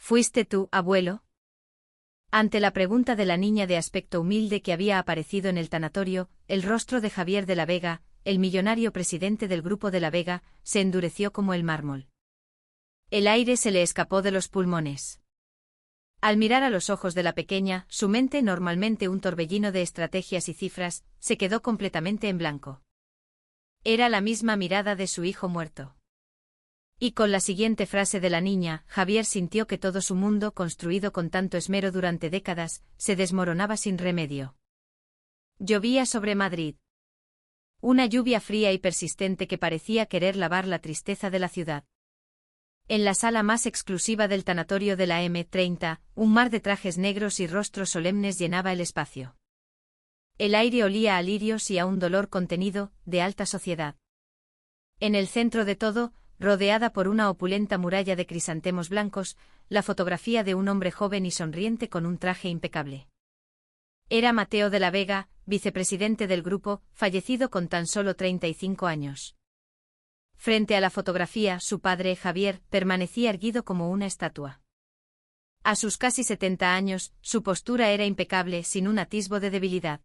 ¿Fuiste tú, abuelo? Ante la pregunta de la niña de aspecto humilde que había aparecido en el tanatorio, el rostro de Javier de la Vega, el millonario presidente del Grupo de la Vega, se endureció como el mármol. El aire se le escapó de los pulmones. Al mirar a los ojos de la pequeña, su mente, normalmente un torbellino de estrategias y cifras, se quedó completamente en blanco. Era la misma mirada de su hijo muerto. Y con la siguiente frase de la niña, Javier sintió que todo su mundo, construido con tanto esmero durante décadas, se desmoronaba sin remedio. Llovía sobre Madrid. Una lluvia fría y persistente que parecía querer lavar la tristeza de la ciudad. En la sala más exclusiva del tanatorio de la M30, un mar de trajes negros y rostros solemnes llenaba el espacio. El aire olía a lirios y a un dolor contenido, de alta sociedad. En el centro de todo, rodeada por una opulenta muralla de crisantemos blancos, la fotografía de un hombre joven y sonriente con un traje impecable. Era Mateo de la Vega, vicepresidente del grupo, fallecido con tan solo 35 años. Frente a la fotografía, su padre, Javier, permanecía erguido como una estatua. A sus casi 70 años, su postura era impecable, sin un atisbo de debilidad.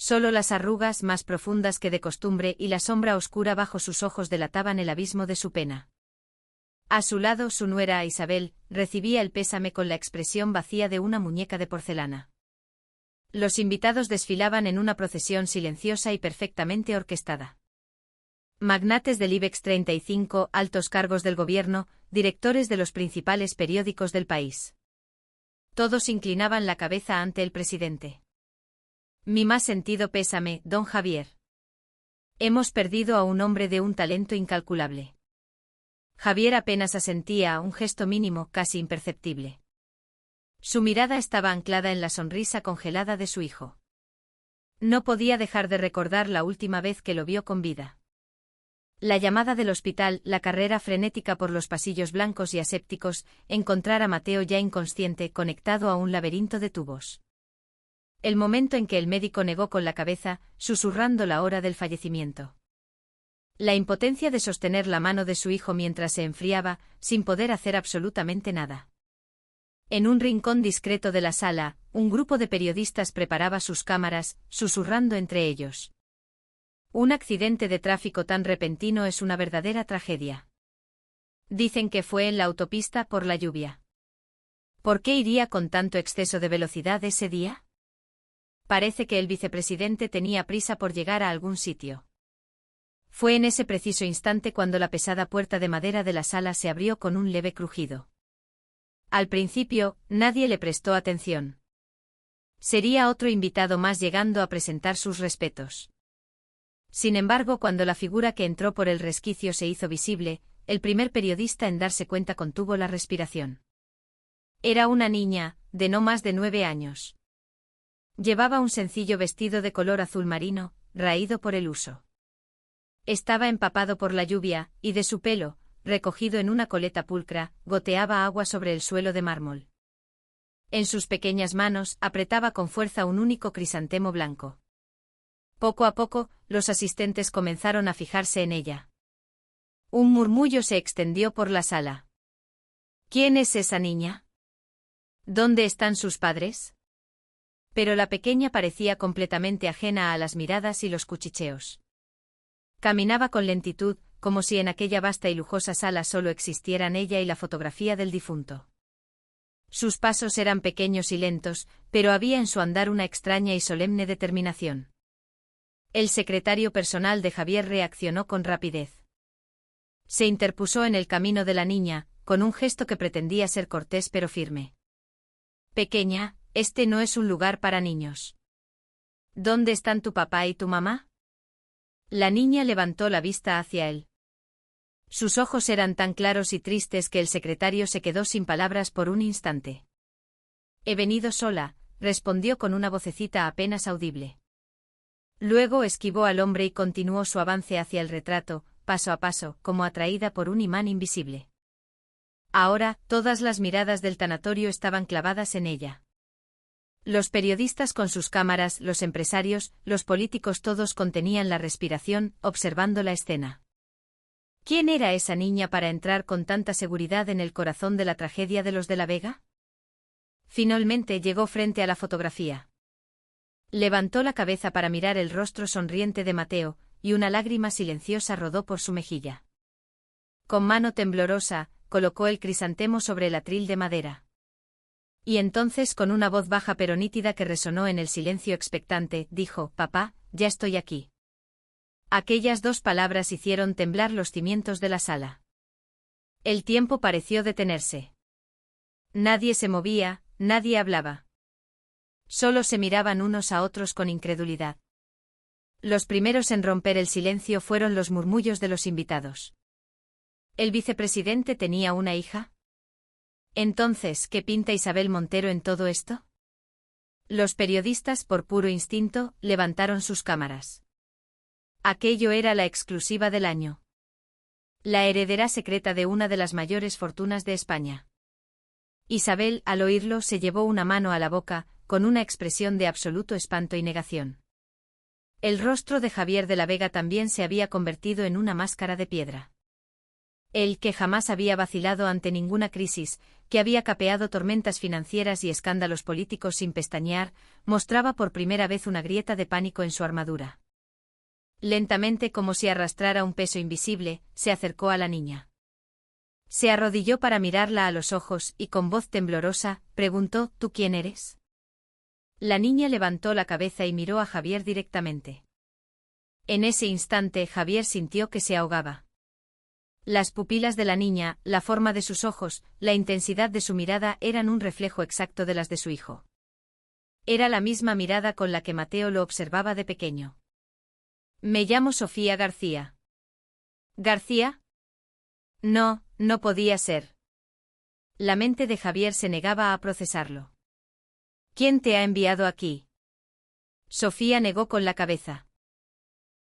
Solo las arrugas más profundas que de costumbre y la sombra oscura bajo sus ojos delataban el abismo de su pena. A su lado, su nuera Isabel recibía el pésame con la expresión vacía de una muñeca de porcelana. Los invitados desfilaban en una procesión silenciosa y perfectamente orquestada. Magnates del IBEX 35, altos cargos del gobierno, directores de los principales periódicos del país. Todos inclinaban la cabeza ante el presidente. Mi más sentido pésame, don Javier. Hemos perdido a un hombre de un talento incalculable. Javier apenas asentía, un gesto mínimo, casi imperceptible. Su mirada estaba anclada en la sonrisa congelada de su hijo. No podía dejar de recordar la última vez que lo vio con vida. La llamada del hospital, la carrera frenética por los pasillos blancos y asépticos, encontrar a Mateo ya inconsciente, conectado a un laberinto de tubos. El momento en que el médico negó con la cabeza, susurrando la hora del fallecimiento. La impotencia de sostener la mano de su hijo mientras se enfriaba, sin poder hacer absolutamente nada. En un rincón discreto de la sala, un grupo de periodistas preparaba sus cámaras, susurrando entre ellos. Un accidente de tráfico tan repentino es una verdadera tragedia. Dicen que fue en la autopista por la lluvia. ¿Por qué iría con tanto exceso de velocidad ese día? Parece que el vicepresidente tenía prisa por llegar a algún sitio. Fue en ese preciso instante cuando la pesada puerta de madera de la sala se abrió con un leve crujido. Al principio, nadie le prestó atención. Sería otro invitado más llegando a presentar sus respetos. Sin embargo, cuando la figura que entró por el resquicio se hizo visible, el primer periodista en darse cuenta contuvo la respiración. Era una niña, de no más de 9 años. Llevaba un sencillo vestido de color azul marino, raído por el uso. Estaba empapado por la lluvia, y de su pelo, recogido en una coleta pulcra, goteaba agua sobre el suelo de mármol. En sus pequeñas manos apretaba con fuerza un único crisantemo blanco. Poco a poco, los asistentes comenzaron a fijarse en ella. Un murmullo se extendió por la sala. ¿Quién es esa niña? ¿Dónde están sus padres? Pero la pequeña parecía completamente ajena a las miradas y los cuchicheos. Caminaba con lentitud, como si en aquella vasta y lujosa sala solo existieran ella y la fotografía del difunto. Sus pasos eran pequeños y lentos, pero había en su andar una extraña y solemne determinación. El secretario personal de Javier reaccionó con rapidez. Se interpuso en el camino de la niña, con un gesto que pretendía ser cortés pero firme. Pequeña, este no es un lugar para niños. ¿Dónde están tu papá y tu mamá? La niña levantó la vista hacia él. Sus ojos eran tan claros y tristes que el secretario se quedó sin palabras por un instante. He venido sola, respondió con una vocecita apenas audible. Luego esquivó al hombre y continuó su avance hacia el retrato, paso a paso, como atraída por un imán invisible. Ahora, todas las miradas del tanatorio estaban clavadas en ella. Los periodistas con sus cámaras, los empresarios, los políticos, todos contenían la respiración, observando la escena. ¿Quién era esa niña para entrar con tanta seguridad en el corazón de la tragedia de los de la Vega? Finalmente llegó frente a la fotografía. Levantó la cabeza para mirar el rostro sonriente de Mateo, y una lágrima silenciosa rodó por su mejilla. Con mano temblorosa, colocó el crisantemo sobre el atril de madera. Y entonces, con una voz baja pero nítida que resonó en el silencio expectante, dijo: «Papá, ya estoy aquí». Aquellas dos palabras hicieron temblar los cimientos de la sala. El tiempo pareció detenerse. Nadie se movía, nadie hablaba. Solo se miraban unos a otros con incredulidad. Los primeros en romper el silencio fueron los murmullos de los invitados. ¿El vicepresidente tenía una hija? Entonces, ¿qué pinta Isabel Montero en todo esto? Los periodistas, por puro instinto, levantaron sus cámaras. Aquello era la exclusiva del año. La heredera secreta de una de las mayores fortunas de España. Isabel, al oírlo, se llevó una mano a la boca, con una expresión de absoluto espanto y negación. El rostro de Javier de la Vega también se había convertido en una máscara de piedra. Él, que jamás había vacilado ante ninguna crisis, que había capeado tormentas financieras y escándalos políticos sin pestañear, mostraba por primera vez una grieta de pánico en su armadura. Lentamente, como si arrastrara un peso invisible, se acercó a la niña. Se arrodilló para mirarla a los ojos y con voz temblorosa, preguntó: «¿Tú quién eres?». La niña levantó la cabeza y miró a Javier directamente. En ese instante Javier sintió que se ahogaba. Las pupilas de la niña, la forma de sus ojos, la intensidad de su mirada eran un reflejo exacto de las de su hijo. Era la misma mirada con la que Mateo lo observaba de pequeño. «Me llamo Sofía García». «¿García?» No, no podía ser. La mente de Javier se negaba a procesarlo. «¿Quién te ha enviado aquí?». Sofía negó con la cabeza.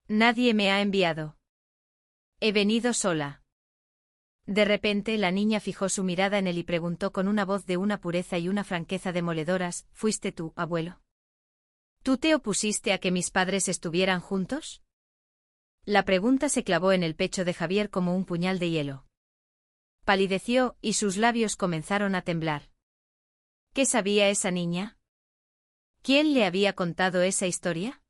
«Nadie me ha enviado. He venido sola». De repente la niña fijó su mirada en él y preguntó con una voz de una pureza y una franqueza demoledoras: «¿Fuiste tú, abuelo? ¿Tú te opusiste a que mis padres estuvieran juntos?». La pregunta se clavó en el pecho de Javier como un puñal de hielo. Palideció, y sus labios comenzaron a temblar. ¿Qué sabía esa niña? ¿Quién le había contado esa historia?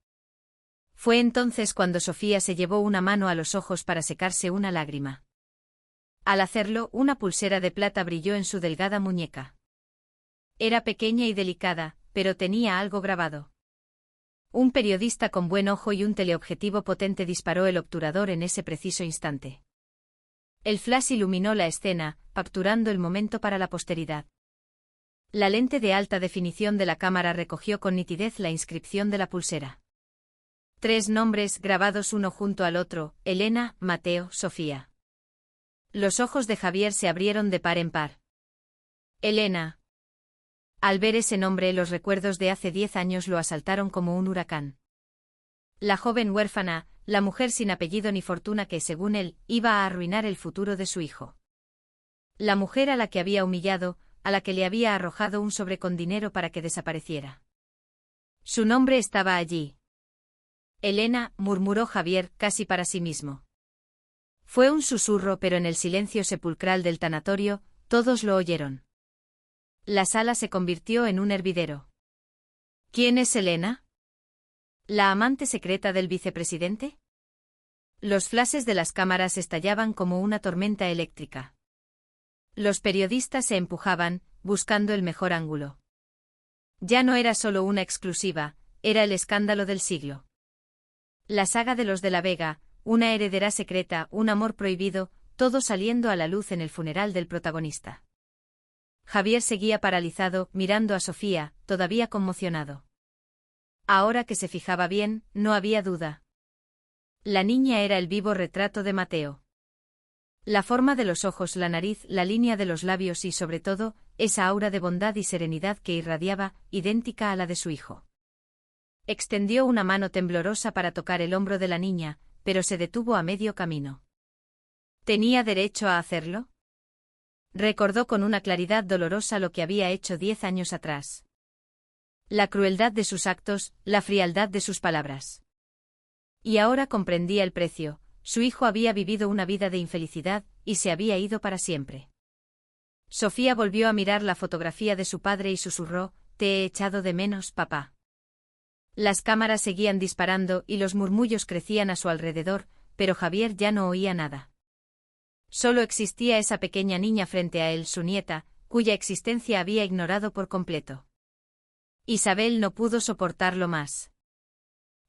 Fue entonces cuando Sofía se llevó una mano a los ojos para secarse una lágrima. Al hacerlo, una pulsera de plata brilló en su delgada muñeca. Era pequeña y delicada, pero tenía algo grabado. Un periodista con buen ojo y un teleobjetivo potente disparó el obturador en ese preciso instante. El flash iluminó la escena, capturando el momento para la posteridad. La lente de alta definición de la cámara recogió con nitidez la inscripción de la pulsera. 3 nombres grabados uno junto al otro: Elena, Mateo, Sofía. Los ojos de Javier se abrieron de par en par. Elena. Al ver ese nombre, los recuerdos de hace 10 años lo asaltaron como un huracán. La joven huérfana, la mujer sin apellido ni fortuna que, según él, iba a arruinar el futuro de su hijo. La mujer a la que había humillado, a la que le había arrojado un sobre con dinero para que desapareciera. Su nombre estaba allí. Elena, murmuró Javier, casi para sí mismo. Fue un susurro, pero en el silencio sepulcral del tanatorio, todos lo oyeron. La sala se convirtió en un hervidero. ¿Quién es Elena? ¿La amante secreta del vicepresidente? Los flashes de las cámaras estallaban como una tormenta eléctrica. Los periodistas se empujaban, buscando el mejor ángulo. Ya no era solo una exclusiva, era el escándalo del siglo. La saga de los de la Vega, una heredera secreta, un amor prohibido, todo saliendo a la luz en el funeral del protagonista. Javier seguía paralizado, mirando a Sofía, todavía conmocionado. Ahora que se fijaba bien, no había duda. La niña era el vivo retrato de Mateo. La forma de los ojos, la nariz, la línea de los labios y, sobre todo, esa aura de bondad y serenidad que irradiaba, idéntica a la de su hijo. Extendió una mano temblorosa para tocar el hombro de la niña, pero se detuvo a medio camino. ¿Tenía derecho a hacerlo? Recordó con una claridad dolorosa lo que había hecho 10 años atrás. La crueldad de sus actos, la frialdad de sus palabras. Y ahora comprendía el precio: su hijo había vivido una vida de infelicidad, y se había ido para siempre. Sofía volvió a mirar la fotografía de su padre y susurró: «Te he echado de menos, papá». Las cámaras seguían disparando y los murmullos crecían a su alrededor, pero Javier ya no oía nada. Solo existía esa pequeña niña frente a él, su nieta, cuya existencia había ignorado por completo. Isabel no pudo soportarlo más.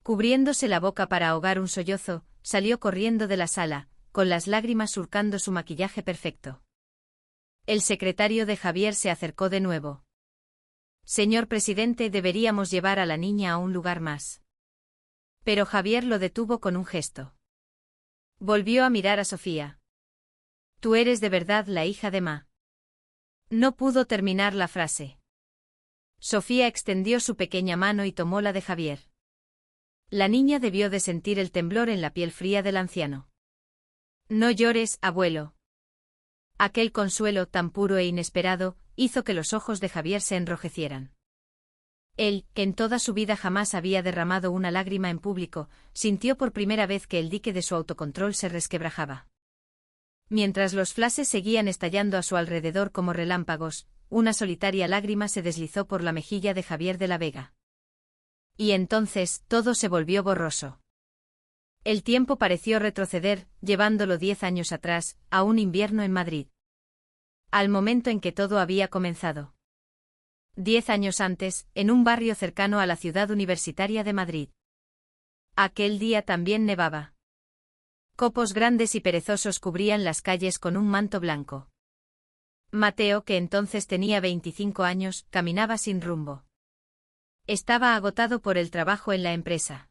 Cubriéndose la boca para ahogar un sollozo, salió corriendo de la sala, con las lágrimas surcando su maquillaje perfecto. El secretario de Javier se acercó de nuevo. «Señor presidente, deberíamos llevar a la niña a un lugar más». Pero Javier lo detuvo con un gesto. Volvió a mirar a Sofía. «Tú eres de verdad la hija de Ma». No pudo terminar la frase. Sofía extendió su pequeña mano y tomó la de Javier. La niña debió de sentir el temblor en la piel fría del anciano. «No llores, abuelo». Aquel consuelo tan puro e inesperado hizo que los ojos de Javier se enrojecieran. Él, que en toda su vida jamás había derramado una lágrima en público, sintió por primera vez que el dique de su autocontrol se resquebrajaba. Mientras los flashes seguían estallando a su alrededor como relámpagos, una solitaria lágrima se deslizó por la mejilla de Javier de la Vega. Y entonces todo se volvió borroso. El tiempo pareció retroceder, llevándolo 10 años atrás, a un invierno en Madrid. Al momento en que todo había comenzado. 10 años antes, en un barrio cercano a la ciudad universitaria de Madrid. Aquel día también nevaba. Copos grandes y perezosos cubrían las calles con un manto blanco. Mateo, que entonces tenía 25 años, caminaba sin rumbo. Estaba agotado por el trabajo en la empresa.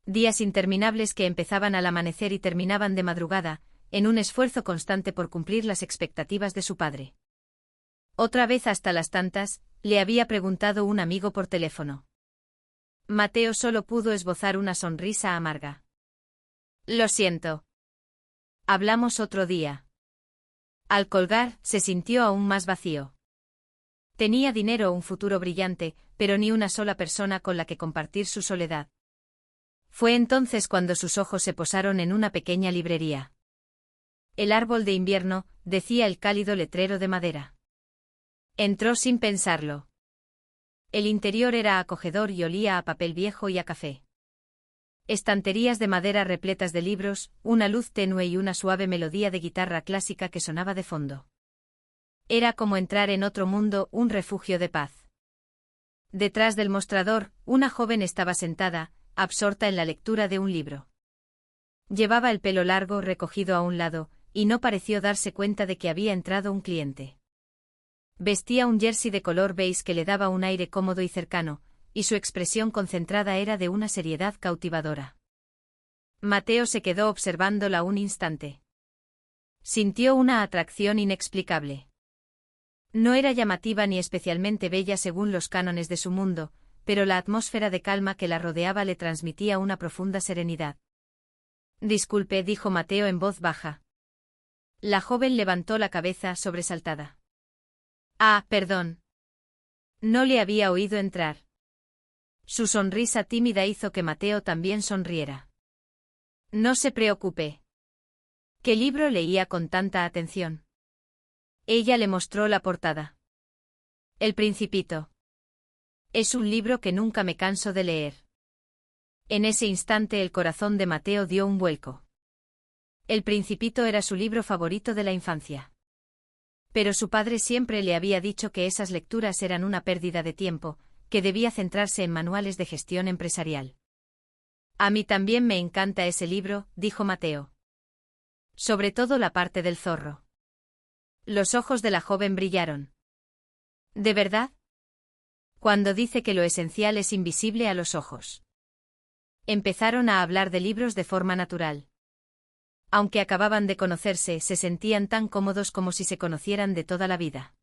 Días interminables que empezaban al amanecer y terminaban de madrugada, en un esfuerzo constante por cumplir las expectativas de su padre. Otra vez hasta las tantas, le había preguntado un amigo por teléfono. Mateo solo pudo esbozar una sonrisa amarga. «Lo siento. Hablamos otro día». Al colgar, se sintió aún más vacío. Tenía dinero o un futuro brillante, pero ni una sola persona con la que compartir su soledad. Fue entonces cuando sus ojos se posaron en una pequeña librería. «El árbol de invierno», decía el cálido letrero de madera. Entró sin pensarlo. El interior era acogedor y olía a papel viejo y a café. Estanterías de madera repletas de libros, una luz tenue y una suave melodía de guitarra clásica que sonaba de fondo. Era como entrar en otro mundo, un refugio de paz. Detrás del mostrador, una joven estaba sentada, absorta en la lectura de un libro. Llevaba el pelo largo recogido a un lado, y no pareció darse cuenta de que había entrado un cliente. Vestía un jersey de color beige que le daba un aire cómodo y cercano, y su expresión concentrada era de una seriedad cautivadora. Mateo se quedó observándola un instante. Sintió una atracción inexplicable. No era llamativa ni especialmente bella según los cánones de su mundo, pero la atmósfera de calma que la rodeaba le transmitía una profunda serenidad. «Disculpe», dijo Mateo en voz baja. La joven levantó la cabeza sobresaltada. «Ah, perdón. No le había oído entrar». Su sonrisa tímida hizo que Mateo también sonriera. «No se preocupe». ¿Qué libro leía con tanta atención? Ella le mostró la portada. «El Principito». «Es un libro que nunca me canso de leer». En ese instante el corazón de Mateo dio un vuelco. El Principito era su libro favorito de la infancia. Pero su padre siempre le había dicho que esas lecturas eran una pérdida de tiempo, que debía centrarse en manuales de gestión empresarial. «A mí también me encanta ese libro», dijo Mateo. «Sobre todo la parte del zorro». Los ojos de la joven brillaron. «¿De verdad?» «Cuando dice que lo esencial es invisible a los ojos». Empezaron a hablar de libros de forma natural. Aunque acababan de conocerse, se sentían tan cómodos como si se conocieran de toda la vida.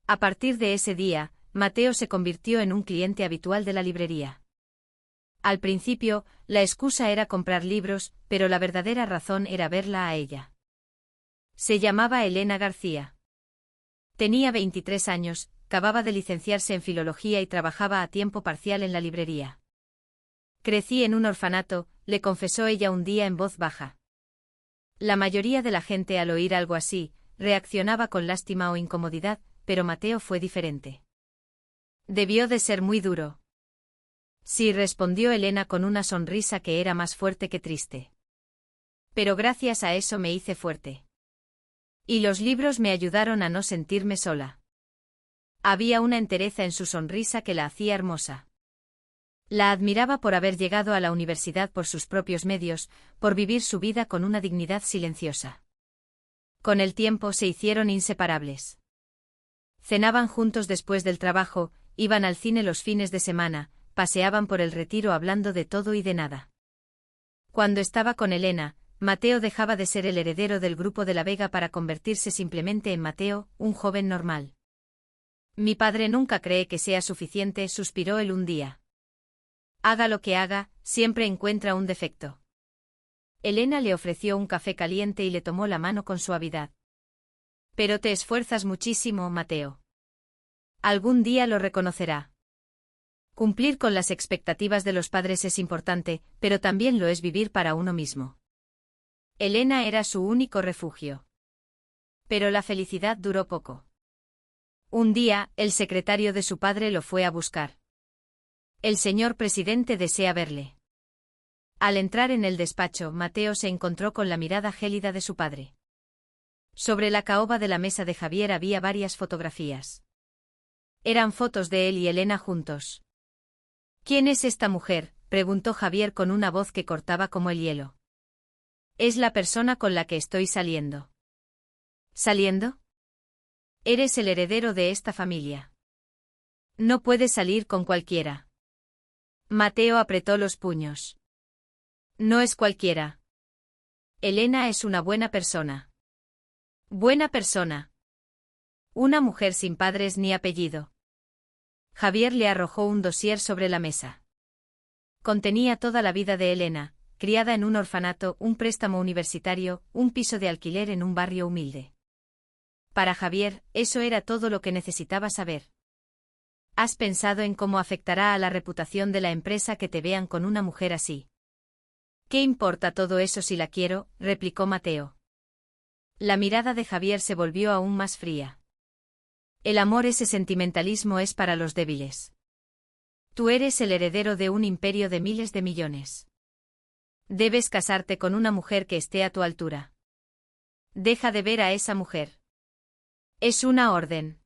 A partir de ese día, Mateo se convirtió en un cliente habitual de la librería. Al principio, la excusa era comprar libros, pero la verdadera razón era verla a ella. Se llamaba Elena García. Tenía 23 años, acababa de licenciarse en filología y trabajaba a tiempo parcial en la librería. Crecí en un orfanato, le confesó ella un día en voz baja. La mayoría de la gente al oír algo así, reaccionaba con lástima o incomodidad, pero Mateo fue diferente. Debió de ser muy duro. Sí, respondió Elena con una sonrisa que era más fuerte que triste. Pero gracias a eso me hice fuerte. Y los libros me ayudaron a no sentirme sola. Había una entereza en su sonrisa que la hacía hermosa. La admiraba por haber llegado a la universidad por sus propios medios, por vivir su vida con una dignidad silenciosa. Con el tiempo se hicieron inseparables. Cenaban juntos después del trabajo, iban al cine los fines de semana, paseaban por el Retiro hablando de todo y de nada. Cuando estaba con Elena, Mateo dejaba de ser el heredero del grupo de la Vega para convertirse simplemente en Mateo, un joven normal. Mi padre nunca cree que sea suficiente, suspiró él un día. Haga lo que haga, siempre encuentra un defecto. Elena le ofreció un café caliente y le tomó la mano con suavidad. Pero te esfuerzas muchísimo, Mateo. Algún día lo reconocerá. Cumplir con las expectativas de los padres es importante, pero también lo es vivir para uno mismo. Elena era su único refugio. Pero la felicidad duró poco. Un día, el secretario de su padre lo fue a buscar. El señor presidente desea verle. Al entrar en el despacho, Mateo se encontró con la mirada gélida de su padre. Sobre la caoba de la mesa de Javier había varias fotografías. Eran fotos de él y Elena juntos. ¿Quién es esta mujer?, preguntó Javier con una voz que cortaba como el hielo. Es la persona con la que estoy saliendo. ¿Saliendo? Eres el heredero de esta familia. No puedes salir con cualquiera. Mateo apretó los puños. No es cualquiera. Elena es una buena persona. Buena persona. Una mujer sin padres ni apellido. Javier le arrojó un dossier sobre la mesa. Contenía toda la vida de Elena, criada en un orfanato, un préstamo universitario, un piso de alquiler en un barrio humilde. Para Javier, eso era todo lo que necesitaba saber. ¿Has pensado en cómo afectará a la reputación de la empresa que te vean con una mujer así? ¿Qué importa todo eso si la quiero?, replicó Mateo. La mirada de Javier se volvió aún más fría. El amor, ese sentimentalismo, es para los débiles. Tú eres el heredero de un imperio de miles de millones. Debes casarte con una mujer que esté a tu altura. Deja de ver a esa mujer. Es una orden.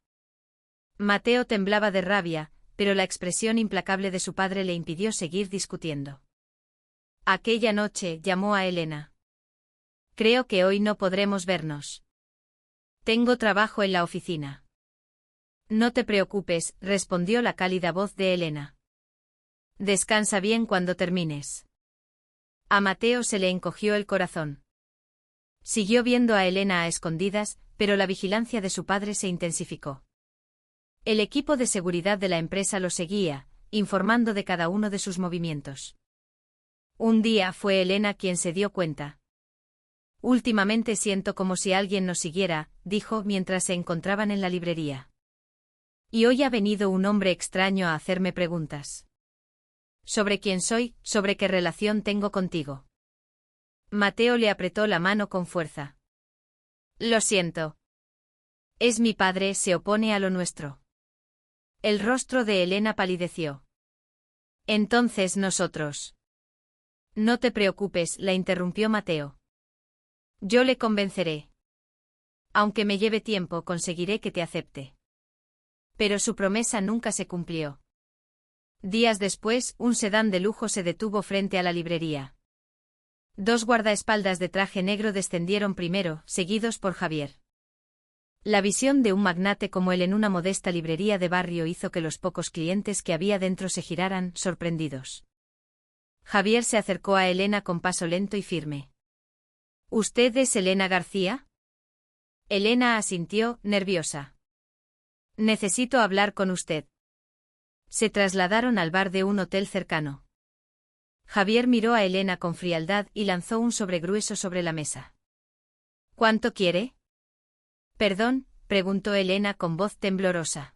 Mateo temblaba de rabia, pero la expresión implacable de su padre le impidió seguir discutiendo. Aquella noche llamó a Elena. Creo que hoy no podremos vernos. Tengo trabajo en la oficina. No te preocupes, respondió la cálida voz de Elena. Descansa bien cuando termines. A Mateo se le encogió el corazón. Siguió viendo a Elena a escondidas, pero la vigilancia de su padre se intensificó. El equipo de seguridad de la empresa lo seguía, informando de cada uno de sus movimientos. Un día fue Elena quien se dio cuenta. Últimamente siento como si alguien nos siguiera, dijo mientras se encontraban en la librería. Y hoy ha venido un hombre extraño a hacerme preguntas. Sobre quién soy, sobre qué relación tengo contigo. Mateo le apretó la mano con fuerza. Lo siento. Es mi padre, se opone a lo nuestro. El rostro de Elena palideció. Entonces nosotros. No te preocupes, la interrumpió Mateo. Yo le convenceré. Aunque me lleve tiempo, conseguiré que te acepte. Pero su promesa nunca se cumplió. Días después, un sedán de lujo se detuvo frente a la librería. Dos guardaespaldas de traje negro descendieron primero, seguidos por Javier. La visión de un magnate como él en una modesta librería de barrio hizo que los pocos clientes que había dentro se giraran, sorprendidos. Javier se acercó a Elena con paso lento y firme. ¿Usted es Elena García? Elena asintió, nerviosa. Necesito hablar con usted. Se trasladaron al bar de un hotel cercano. Javier miró a Elena con frialdad y lanzó un sobre grueso sobre la mesa. ¿Cuánto quiere? Perdón, preguntó Elena con voz temblorosa.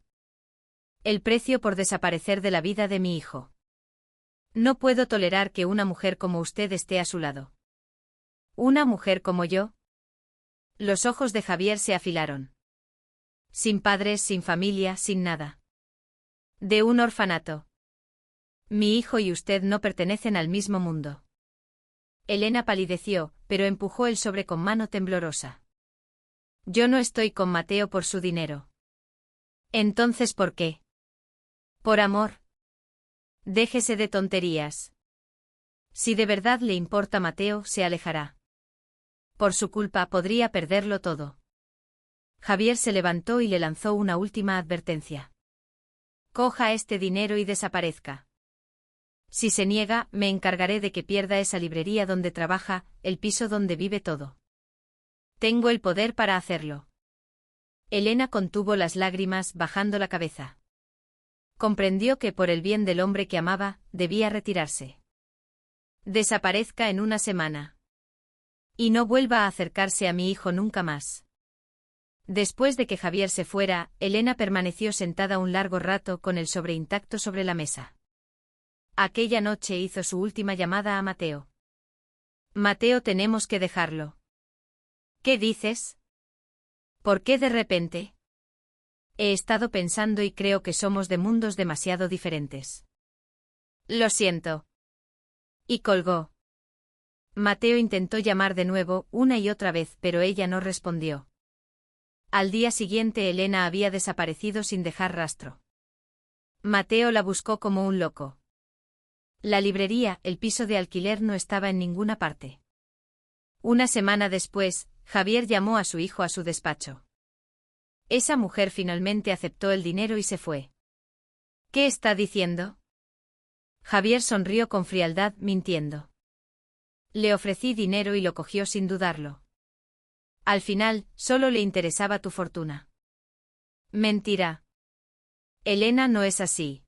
El precio por desaparecer de la vida de mi hijo. No puedo tolerar que una mujer como usted esté a su lado. ¿Una mujer como yo? Los ojos de Javier se afilaron. Sin padres, sin familia, sin nada. De un orfanato. Mi hijo y usted no pertenecen al mismo mundo. Elena palideció, pero empujó el sobre con mano temblorosa. Yo no estoy con Mateo por su dinero. Entonces, ¿por qué? Por amor. Déjese de tonterías. Si de verdad le importa Mateo, se alejará. Por su culpa podría perderlo todo. Javier se levantó y le lanzó una última advertencia. Coja este dinero y desaparezca. Si se niega, me encargaré de que pierda esa librería donde trabaja, el piso donde vive todo. Tengo el poder para hacerlo. Elena contuvo las lágrimas, bajando la cabeza. Comprendió que por el bien del hombre que amaba, debía retirarse. Desaparezca en una semana. Y no vuelva a acercarse a mi hijo nunca más. Después de que Javier se fuera, Elena permaneció sentada un largo rato con el sobre intacto sobre la mesa. Aquella noche hizo su última llamada a Mateo. Mateo, tenemos que dejarlo. ¿Qué dices? ¿Por qué de repente? He estado pensando y creo que somos de mundos demasiado diferentes. Lo siento. Y colgó. Mateo intentó llamar de nuevo, una y otra vez, pero ella no respondió. Al día siguiente Elena había desaparecido sin dejar rastro. Mateo la buscó como un loco. La librería, el piso de alquiler no estaba en ninguna parte. Una semana después, Javier llamó a su hijo a su despacho. Esa mujer finalmente aceptó el dinero y se fue. ¿Qué está diciendo? Javier sonrió con frialdad, mintiendo. Le ofrecí dinero y lo cogió sin dudarlo. Al final, solo le interesaba tu fortuna. Mentira. Elena no es así.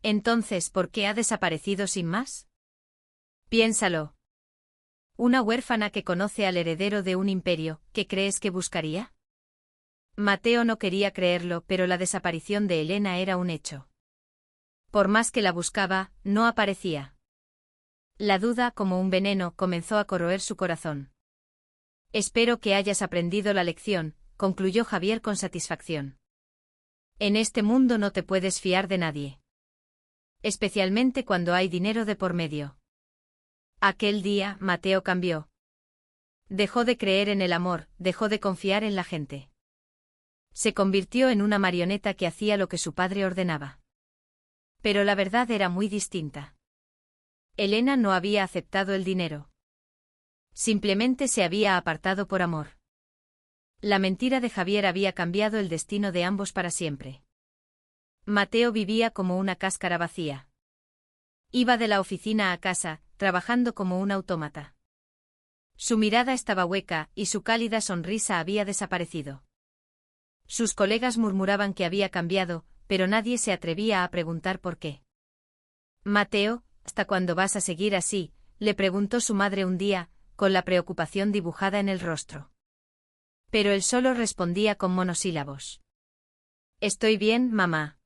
Entonces, ¿por qué ha desaparecido sin más? Piénsalo. Una huérfana que conoce al heredero de un imperio, ¿qué crees que buscaría? Mateo no quería creerlo, pero la desaparición de Elena era un hecho. Por más que la buscaba, no aparecía. La duda, como un veneno, comenzó a corroer su corazón. Espero que hayas aprendido la lección, concluyó Javier con satisfacción. En este mundo no te puedes fiar de nadie. Especialmente cuando hay dinero de por medio. Aquel día, Mateo cambió. Dejó de creer en el amor, dejó de confiar en la gente. Se convirtió en una marioneta que hacía lo que su padre ordenaba. Pero la verdad era muy distinta. Elena no había aceptado el dinero. Simplemente se había apartado por amor. La mentira de Javier había cambiado el destino de ambos para siempre. Mateo vivía como una cáscara vacía. Iba de la oficina a casa, trabajando como un autómata. Su mirada estaba hueca y su cálida sonrisa había desaparecido. Sus colegas murmuraban que había cambiado, pero nadie se atrevía a preguntar por qué. Mateo, ¿hasta cuándo vas a seguir así?, le preguntó su madre un día, con la preocupación dibujada en el rostro. Pero él solo respondía con monosílabos. Estoy bien, mamá.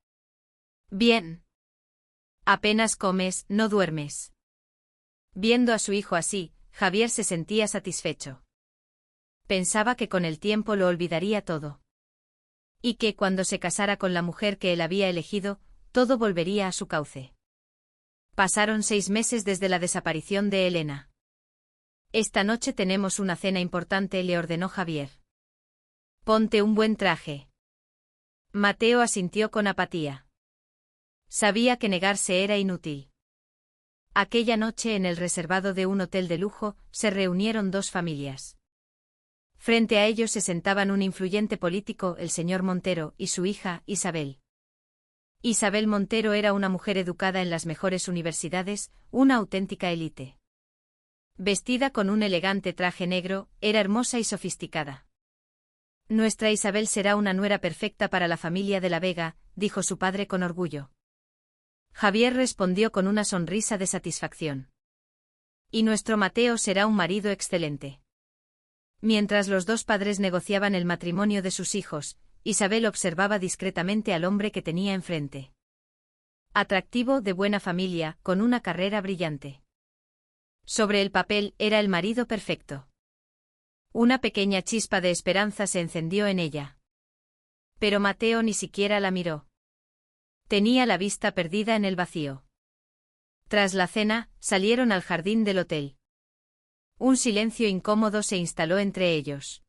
Bien. Apenas comes, no duermes. Viendo a su hijo así, Javier se sentía satisfecho. Pensaba que con el tiempo lo olvidaría todo. Y que cuando se casara con la mujer que él había elegido, todo volvería a su cauce. Pasaron 6 meses desde la desaparición de Elena. Esta noche tenemos una cena importante, le ordenó Javier. Ponte un buen traje. Mateo asintió con apatía. Sabía que negarse era inútil. Aquella noche en el reservado de un hotel de lujo, se reunieron 2 familias. Frente a ellos se sentaban un influyente político, el señor Montero, y su hija, Isabel. Isabel Montero era una mujer educada en las mejores universidades, una auténtica élite. Vestida con un elegante traje negro, era hermosa y sofisticada. Nuestra Isabel será una nuera perfecta para la familia de la Vega, dijo su padre con orgullo. Javier respondió con una sonrisa de satisfacción. Y nuestro Mateo será un marido excelente. Mientras los 2 padres negociaban el matrimonio de sus hijos, Isabel observaba discretamente al hombre que tenía enfrente. Atractivo, de buena familia, con una carrera brillante. Sobre el papel, era el marido perfecto. Una pequeña chispa de esperanza se encendió en ella. Pero Mateo ni siquiera la miró. Tenía la vista perdida en el vacío. Tras la cena, salieron al jardín del hotel. Un silencio incómodo se instaló entre ellos.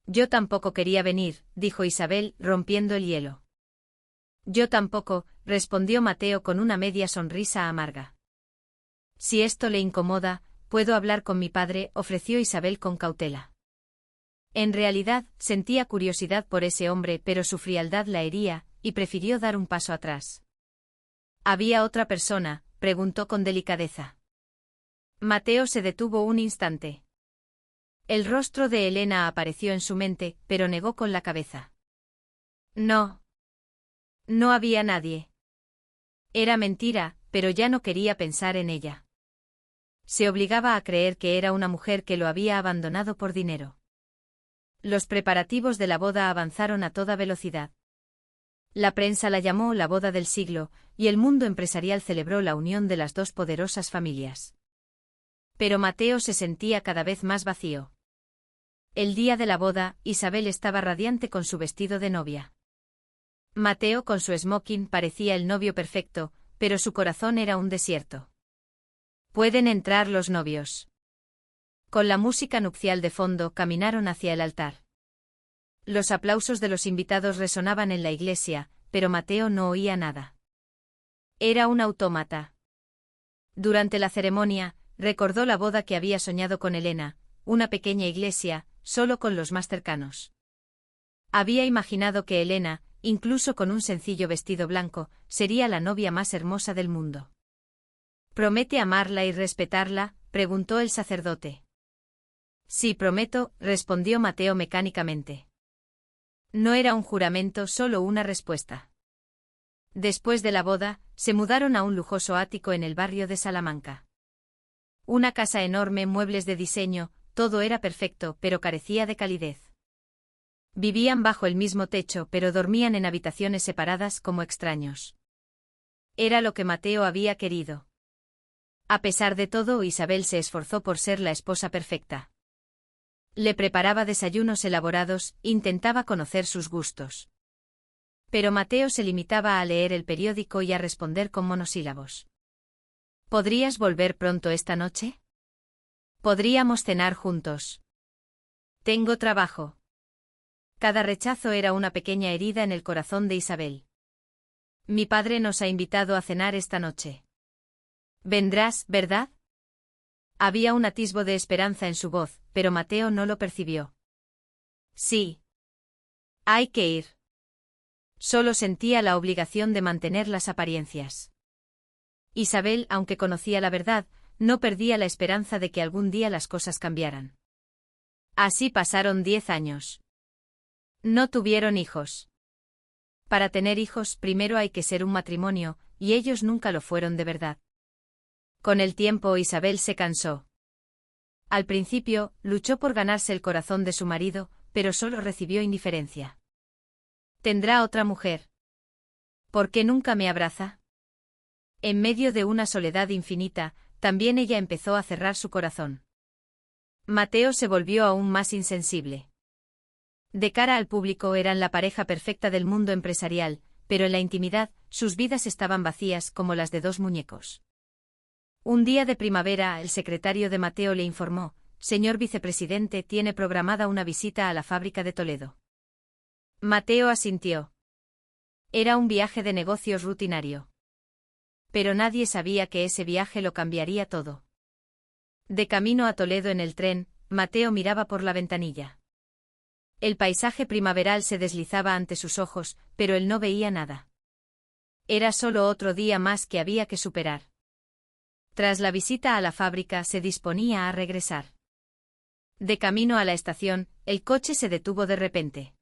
Yo tampoco quería venir, dijo Isabel, rompiendo el hielo. Yo tampoco, respondió Mateo con una media sonrisa amarga. Si esto le incomoda, puedo hablar con mi padre, ofreció Isabel con cautela. En realidad, sentía curiosidad por ese hombre, pero su frialdad la hería, y prefirió dar un paso atrás. ¿Había otra persona?, preguntó con delicadeza. Mateo se detuvo un instante. El rostro de Elena apareció en su mente, pero negó con la cabeza. No. No había nadie. Era mentira, pero ya no quería pensar en ella. Se obligaba a creer que era una mujer que lo había abandonado por dinero. Los preparativos de la boda avanzaron a toda velocidad. La prensa la llamó la boda del siglo, y el mundo empresarial celebró la unión de las dos poderosas familias. Pero Mateo se sentía cada vez más vacío. El día de la boda, Isabel estaba radiante con su vestido de novia. Mateo con su smoking parecía el novio perfecto, pero su corazón era un desierto. Pueden entrar los novios. Con la música nupcial de fondo caminaron hacia el altar. Los aplausos de los invitados resonaban en la iglesia, pero Mateo no oía nada. Era un autómata. Durante la ceremonia, recordó la boda que había soñado con Elena, una pequeña iglesia, solo con los más cercanos. Había imaginado que Elena, incluso con un sencillo vestido blanco, sería la novia más hermosa del mundo. ¿Promete amarla y respetarla?, preguntó el sacerdote. Sí, prometo, respondió Mateo mecánicamente. No era un juramento, solo una respuesta. Después de la boda, se mudaron a un lujoso ático en el barrio de Salamanca. Una casa enorme, muebles de diseño, todo era perfecto, pero carecía de calidez. Vivían bajo el mismo techo, pero dormían en habitaciones separadas como extraños. Era lo que Mateo había querido. A pesar de todo, Isabel se esforzó por ser la esposa perfecta. Le preparaba desayunos elaborados, intentaba conocer sus gustos. Pero Mateo se limitaba a leer el periódico y a responder con monosílabos. ¿Podrías volver pronto esta noche? Podríamos cenar juntos. Tengo trabajo. Cada rechazo era una pequeña herida en el corazón de Isabel. Mi padre nos ha invitado a cenar esta noche. Vendrás, ¿verdad? Había un atisbo de esperanza en su voz, pero Mateo no lo percibió. Sí. Hay que ir. Solo sentía la obligación de mantener las apariencias. Isabel, aunque conocía la verdad, no perdía la esperanza de que algún día las cosas cambiaran. Así pasaron 10 años. No tuvieron hijos. Para tener hijos primero hay que ser un matrimonio, y ellos nunca lo fueron de verdad. Con el tiempo Isabel se cansó. Al principio, luchó por ganarse el corazón de su marido, pero solo recibió indiferencia. ¿Tendrá otra mujer? ¿Por qué nunca me abraza? En medio de una soledad infinita, también ella empezó a cerrar su corazón. Mateo se volvió aún más insensible. De cara al público eran la pareja perfecta del mundo empresarial, pero en la intimidad, sus vidas estaban vacías como las de dos muñecos. Un día de primavera, el secretario de Mateo le informó: «Señor vicepresidente, tiene programada una visita a la fábrica de Toledo». Mateo asintió. Era un viaje de negocios rutinario. Pero nadie sabía que ese viaje lo cambiaría todo. De camino a Toledo en el tren, Mateo miraba por la ventanilla. El paisaje primaveral se deslizaba ante sus ojos, pero él no veía nada. Era solo otro día más que había que superar. Tras la visita a la fábrica se disponía a regresar. De camino a la estación, el coche se detuvo de repente.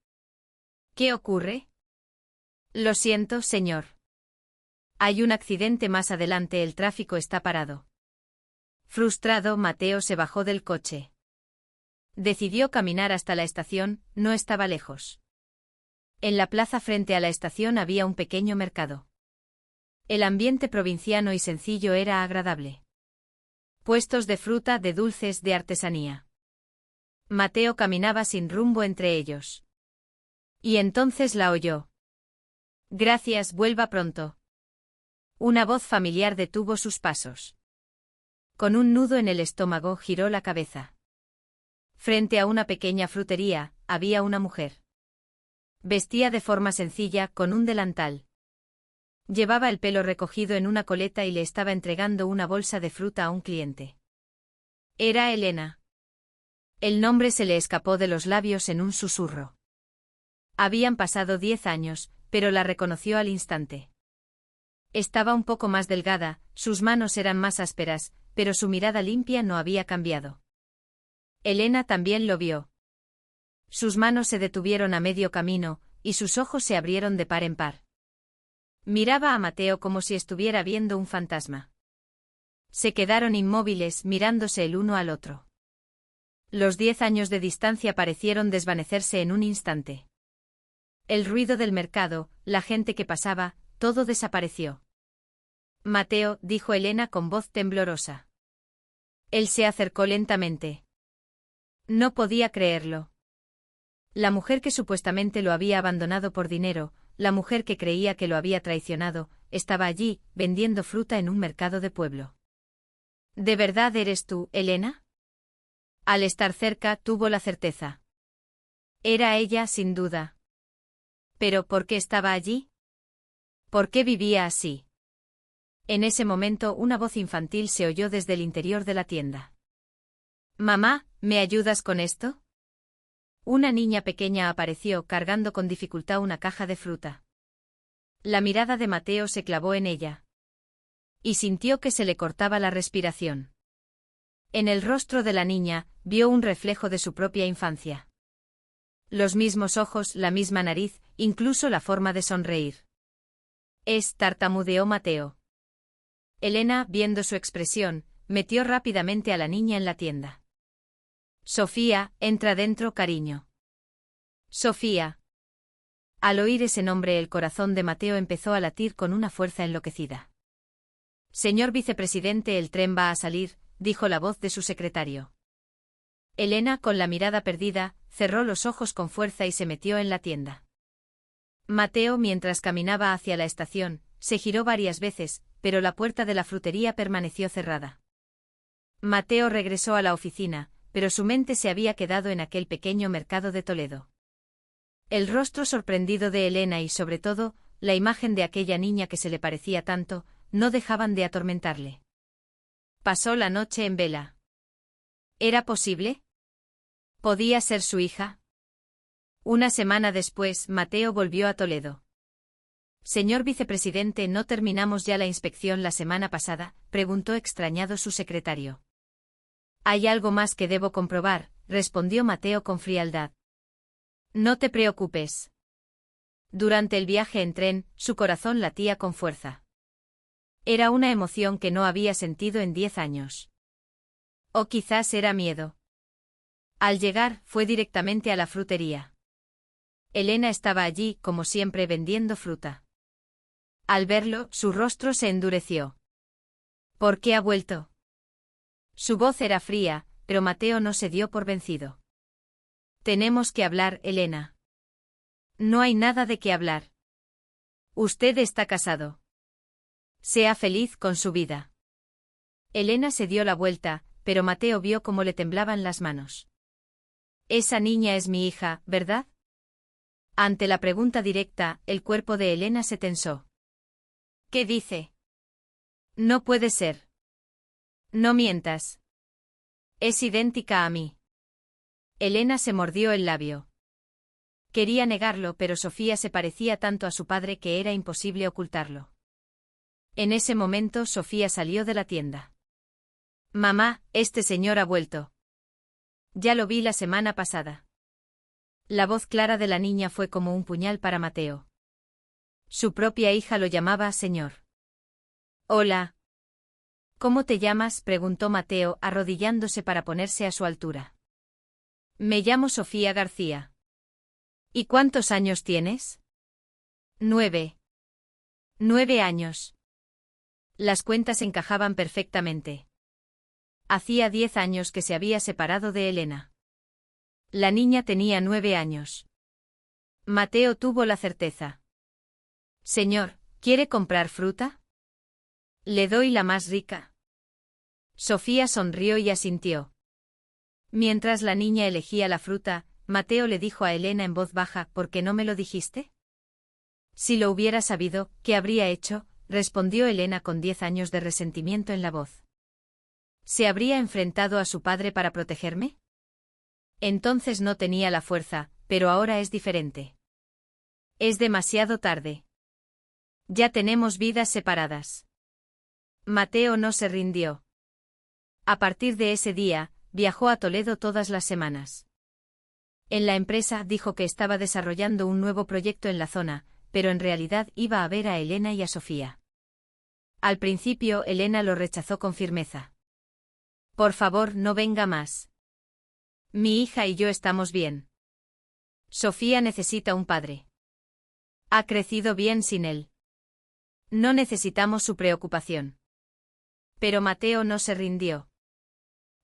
¿Qué ocurre? Lo siento, señor. Hay un accidente más adelante, el tráfico está parado. Frustrado, Mateo se bajó del coche. Decidió caminar hasta la estación, no estaba lejos. En la plaza frente a la estación había un pequeño mercado. El ambiente provinciano y sencillo era agradable. Puestos de fruta, de dulces, de artesanía. Mateo caminaba sin rumbo entre ellos. Y entonces la oyó. Gracias, vuelva pronto. Una voz familiar detuvo sus pasos. Con un nudo en el estómago giró la cabeza. Frente a una pequeña frutería, había una mujer. Vestía de forma sencilla, con un delantal. Llevaba el pelo recogido en una coleta y le estaba entregando una bolsa de fruta a un cliente. Era Elena. El nombre se le escapó de los labios en un susurro. Habían pasado 10 años, pero la reconoció al instante. Estaba un poco más delgada, sus manos eran más ásperas, pero su mirada limpia no había cambiado. Elena también lo vio. Sus manos se detuvieron a medio camino, y sus ojos se abrieron de par en par. Miraba a Mateo como si estuviera viendo un fantasma. Se quedaron inmóviles, mirándose el uno al otro. Los 10 años de distancia parecieron desvanecerse en un instante. El ruido del mercado, la gente que pasaba, todo desapareció. Mateo, dijo Elena con voz temblorosa. Él se acercó lentamente. No podía creerlo. La mujer que supuestamente lo había abandonado por dinero, la mujer que creía que lo había traicionado, estaba allí, vendiendo fruta en un mercado de pueblo. ¿De verdad eres tú, Elena? Al estar cerca, tuvo la certeza. Era ella, sin duda. ¿Pero por qué estaba allí? ¿Por qué vivía así? En ese momento una voz infantil se oyó desde el interior de la tienda. Mamá, ¿me ayudas con esto? Una niña pequeña apareció cargando con dificultad una caja de fruta. La mirada de Mateo se clavó en ella. Y sintió que se le cortaba la respiración. En el rostro de la niña, vio un reflejo de su propia infancia. Los mismos ojos, la misma nariz, incluso la forma de sonreír. Tartamudeó Mateo. Elena, viendo su expresión, metió rápidamente a la niña en la tienda. Sofía, entra dentro, cariño. Sofía. Al oír ese nombre el corazón de Mateo empezó a latir con una fuerza enloquecida. Señor vicepresidente, el tren va a salir, dijo la voz de su secretario. Elena, con la mirada perdida, cerró los ojos con fuerza y se metió en la tienda. Mateo, mientras caminaba hacia la estación, se giró varias veces, pero la puerta de la frutería permaneció cerrada. Mateo regresó a la oficina, pero su mente se había quedado en aquel pequeño mercado de Toledo. El rostro sorprendido de Elena y, sobre todo, la imagen de aquella niña que se le parecía tanto, no dejaban de atormentarle. Pasó la noche en vela. ¿Era posible? ¿Podía ser su hija? Una semana después, Mateo volvió a Toledo. Señor vicepresidente, ¿no terminamos ya la inspección la semana pasada?, preguntó extrañado su secretario. Hay algo más que debo comprobar, respondió Mateo con frialdad. No te preocupes. Durante el viaje en tren, su corazón latía con fuerza. Era una emoción que no había sentido en 10 años. O quizás era miedo. Al llegar, fue directamente a la frutería. Elena estaba allí, como siempre, vendiendo fruta. Al verlo, su rostro se endureció. ¿Por qué ha vuelto? Su voz era fría, pero Mateo no se dio por vencido. Tenemos que hablar, Elena. No hay nada de qué hablar. Usted está casado. Sea feliz con su vida. Elena se dio la vuelta, pero Mateo vio cómo le temblaban las manos. Esa niña es mi hija, ¿verdad? Ante la pregunta directa, el cuerpo de Elena se tensó. ¿Qué dice? No puede ser. No mientas. Es idéntica a mí. Elena se mordió el labio. Quería negarlo, pero Sofía se parecía tanto a su padre que era imposible ocultarlo. En ese momento Sofía salió de la tienda. Mamá, este señor ha vuelto. Ya lo vi la semana pasada. La voz clara de la niña fue como un puñal para Mateo. Su propia hija lo llamaba señor. Hola. ¿Cómo te llamas?, preguntó Mateo, arrodillándose para ponerse a su altura. Me llamo Sofía García. ¿Y cuántos años tienes? 9. 9 años. Las cuentas encajaban perfectamente. Hacía 10 años que se había separado de Elena. La niña tenía 9 años. Mateo tuvo la certeza. Señor, ¿quiere comprar fruta? Le doy la más rica. Sofía sonrió y asintió. Mientras la niña elegía la fruta, Mateo le dijo a Elena en voz baja: ¿Por qué no me lo dijiste? Si lo hubiera sabido, ¿qué habría hecho?, respondió Elena con 10 años de resentimiento en la voz. ¿Se habría enfrentado a su padre para protegerme? Entonces no tenía la fuerza, pero ahora es diferente. Es demasiado tarde. Ya tenemos vidas separadas. Mateo no se rindió. A partir de ese día, viajó a Toledo todas las semanas. En la empresa dijo que estaba desarrollando un nuevo proyecto en la zona, pero en realidad iba a ver a Elena y a Sofía. Al principio Elena lo rechazó con firmeza. Por favor, no venga más. Mi hija y yo estamos bien. Sofía necesita un padre. Ha crecido bien sin él. No necesitamos su preocupación. Pero Mateo no se rindió.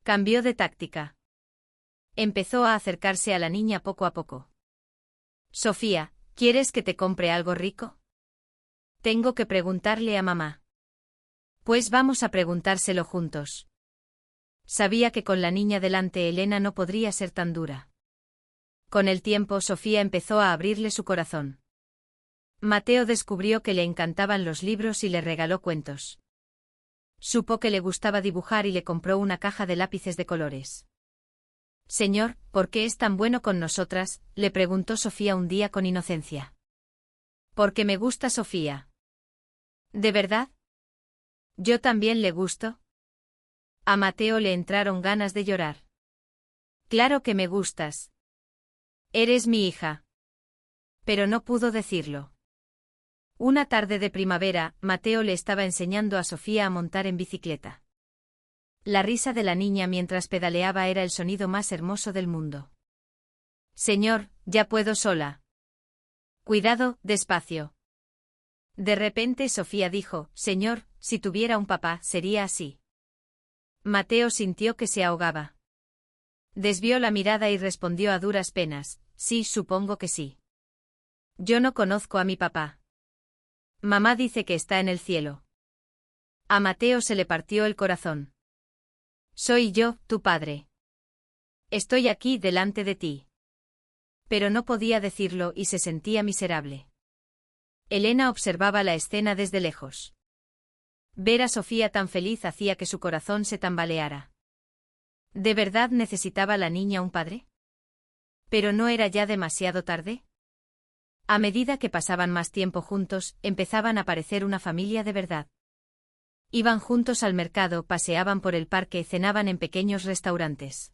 Cambió de táctica. Empezó a acercarse a la niña poco a poco. Sofía, ¿quieres que te compre algo rico? Tengo que preguntarle a mamá. Pues vamos a preguntárselo juntos. Sabía que con la niña delante Elena no podría ser tan dura. Con el tiempo Sofía empezó a abrirle su corazón. Mateo descubrió que le encantaban los libros y le regaló cuentos. Supo que le gustaba dibujar y le compró una caja de lápices de colores. Señor, ¿por qué es tan bueno con nosotras?, le preguntó Sofía un día con inocencia. Porque me gusta Sofía. ¿De verdad? ¿Yo también le gusto? A Mateo le entraron ganas de llorar. Claro que me gustas. Eres mi hija. Pero no pudo decirlo. Una tarde de primavera, Mateo le estaba enseñando a Sofía a montar en bicicleta. La risa de la niña mientras pedaleaba era el sonido más hermoso del mundo. Señor, ya puedo sola. Cuidado, despacio. De repente Sofía dijo: Señor, si tuviera un papá, sería así. Mateo sintió que se ahogaba. Desvió la mirada y respondió a duras penas: Sí, supongo que sí. Yo no conozco a mi papá. Mamá dice que está en el cielo. A Mateo se le partió el corazón. Soy yo, tu padre. Estoy aquí delante de ti. Pero no podía decirlo y se sentía miserable. Elena observaba la escena desde lejos. Ver a Sofía tan feliz hacía que su corazón se tambaleara. ¿De verdad necesitaba la niña un padre? ¿Pero no era ya demasiado tarde? A medida que pasaban más tiempo juntos, empezaban a parecer una familia de verdad. Iban juntos al mercado, paseaban por el parque, cenaban en pequeños restaurantes.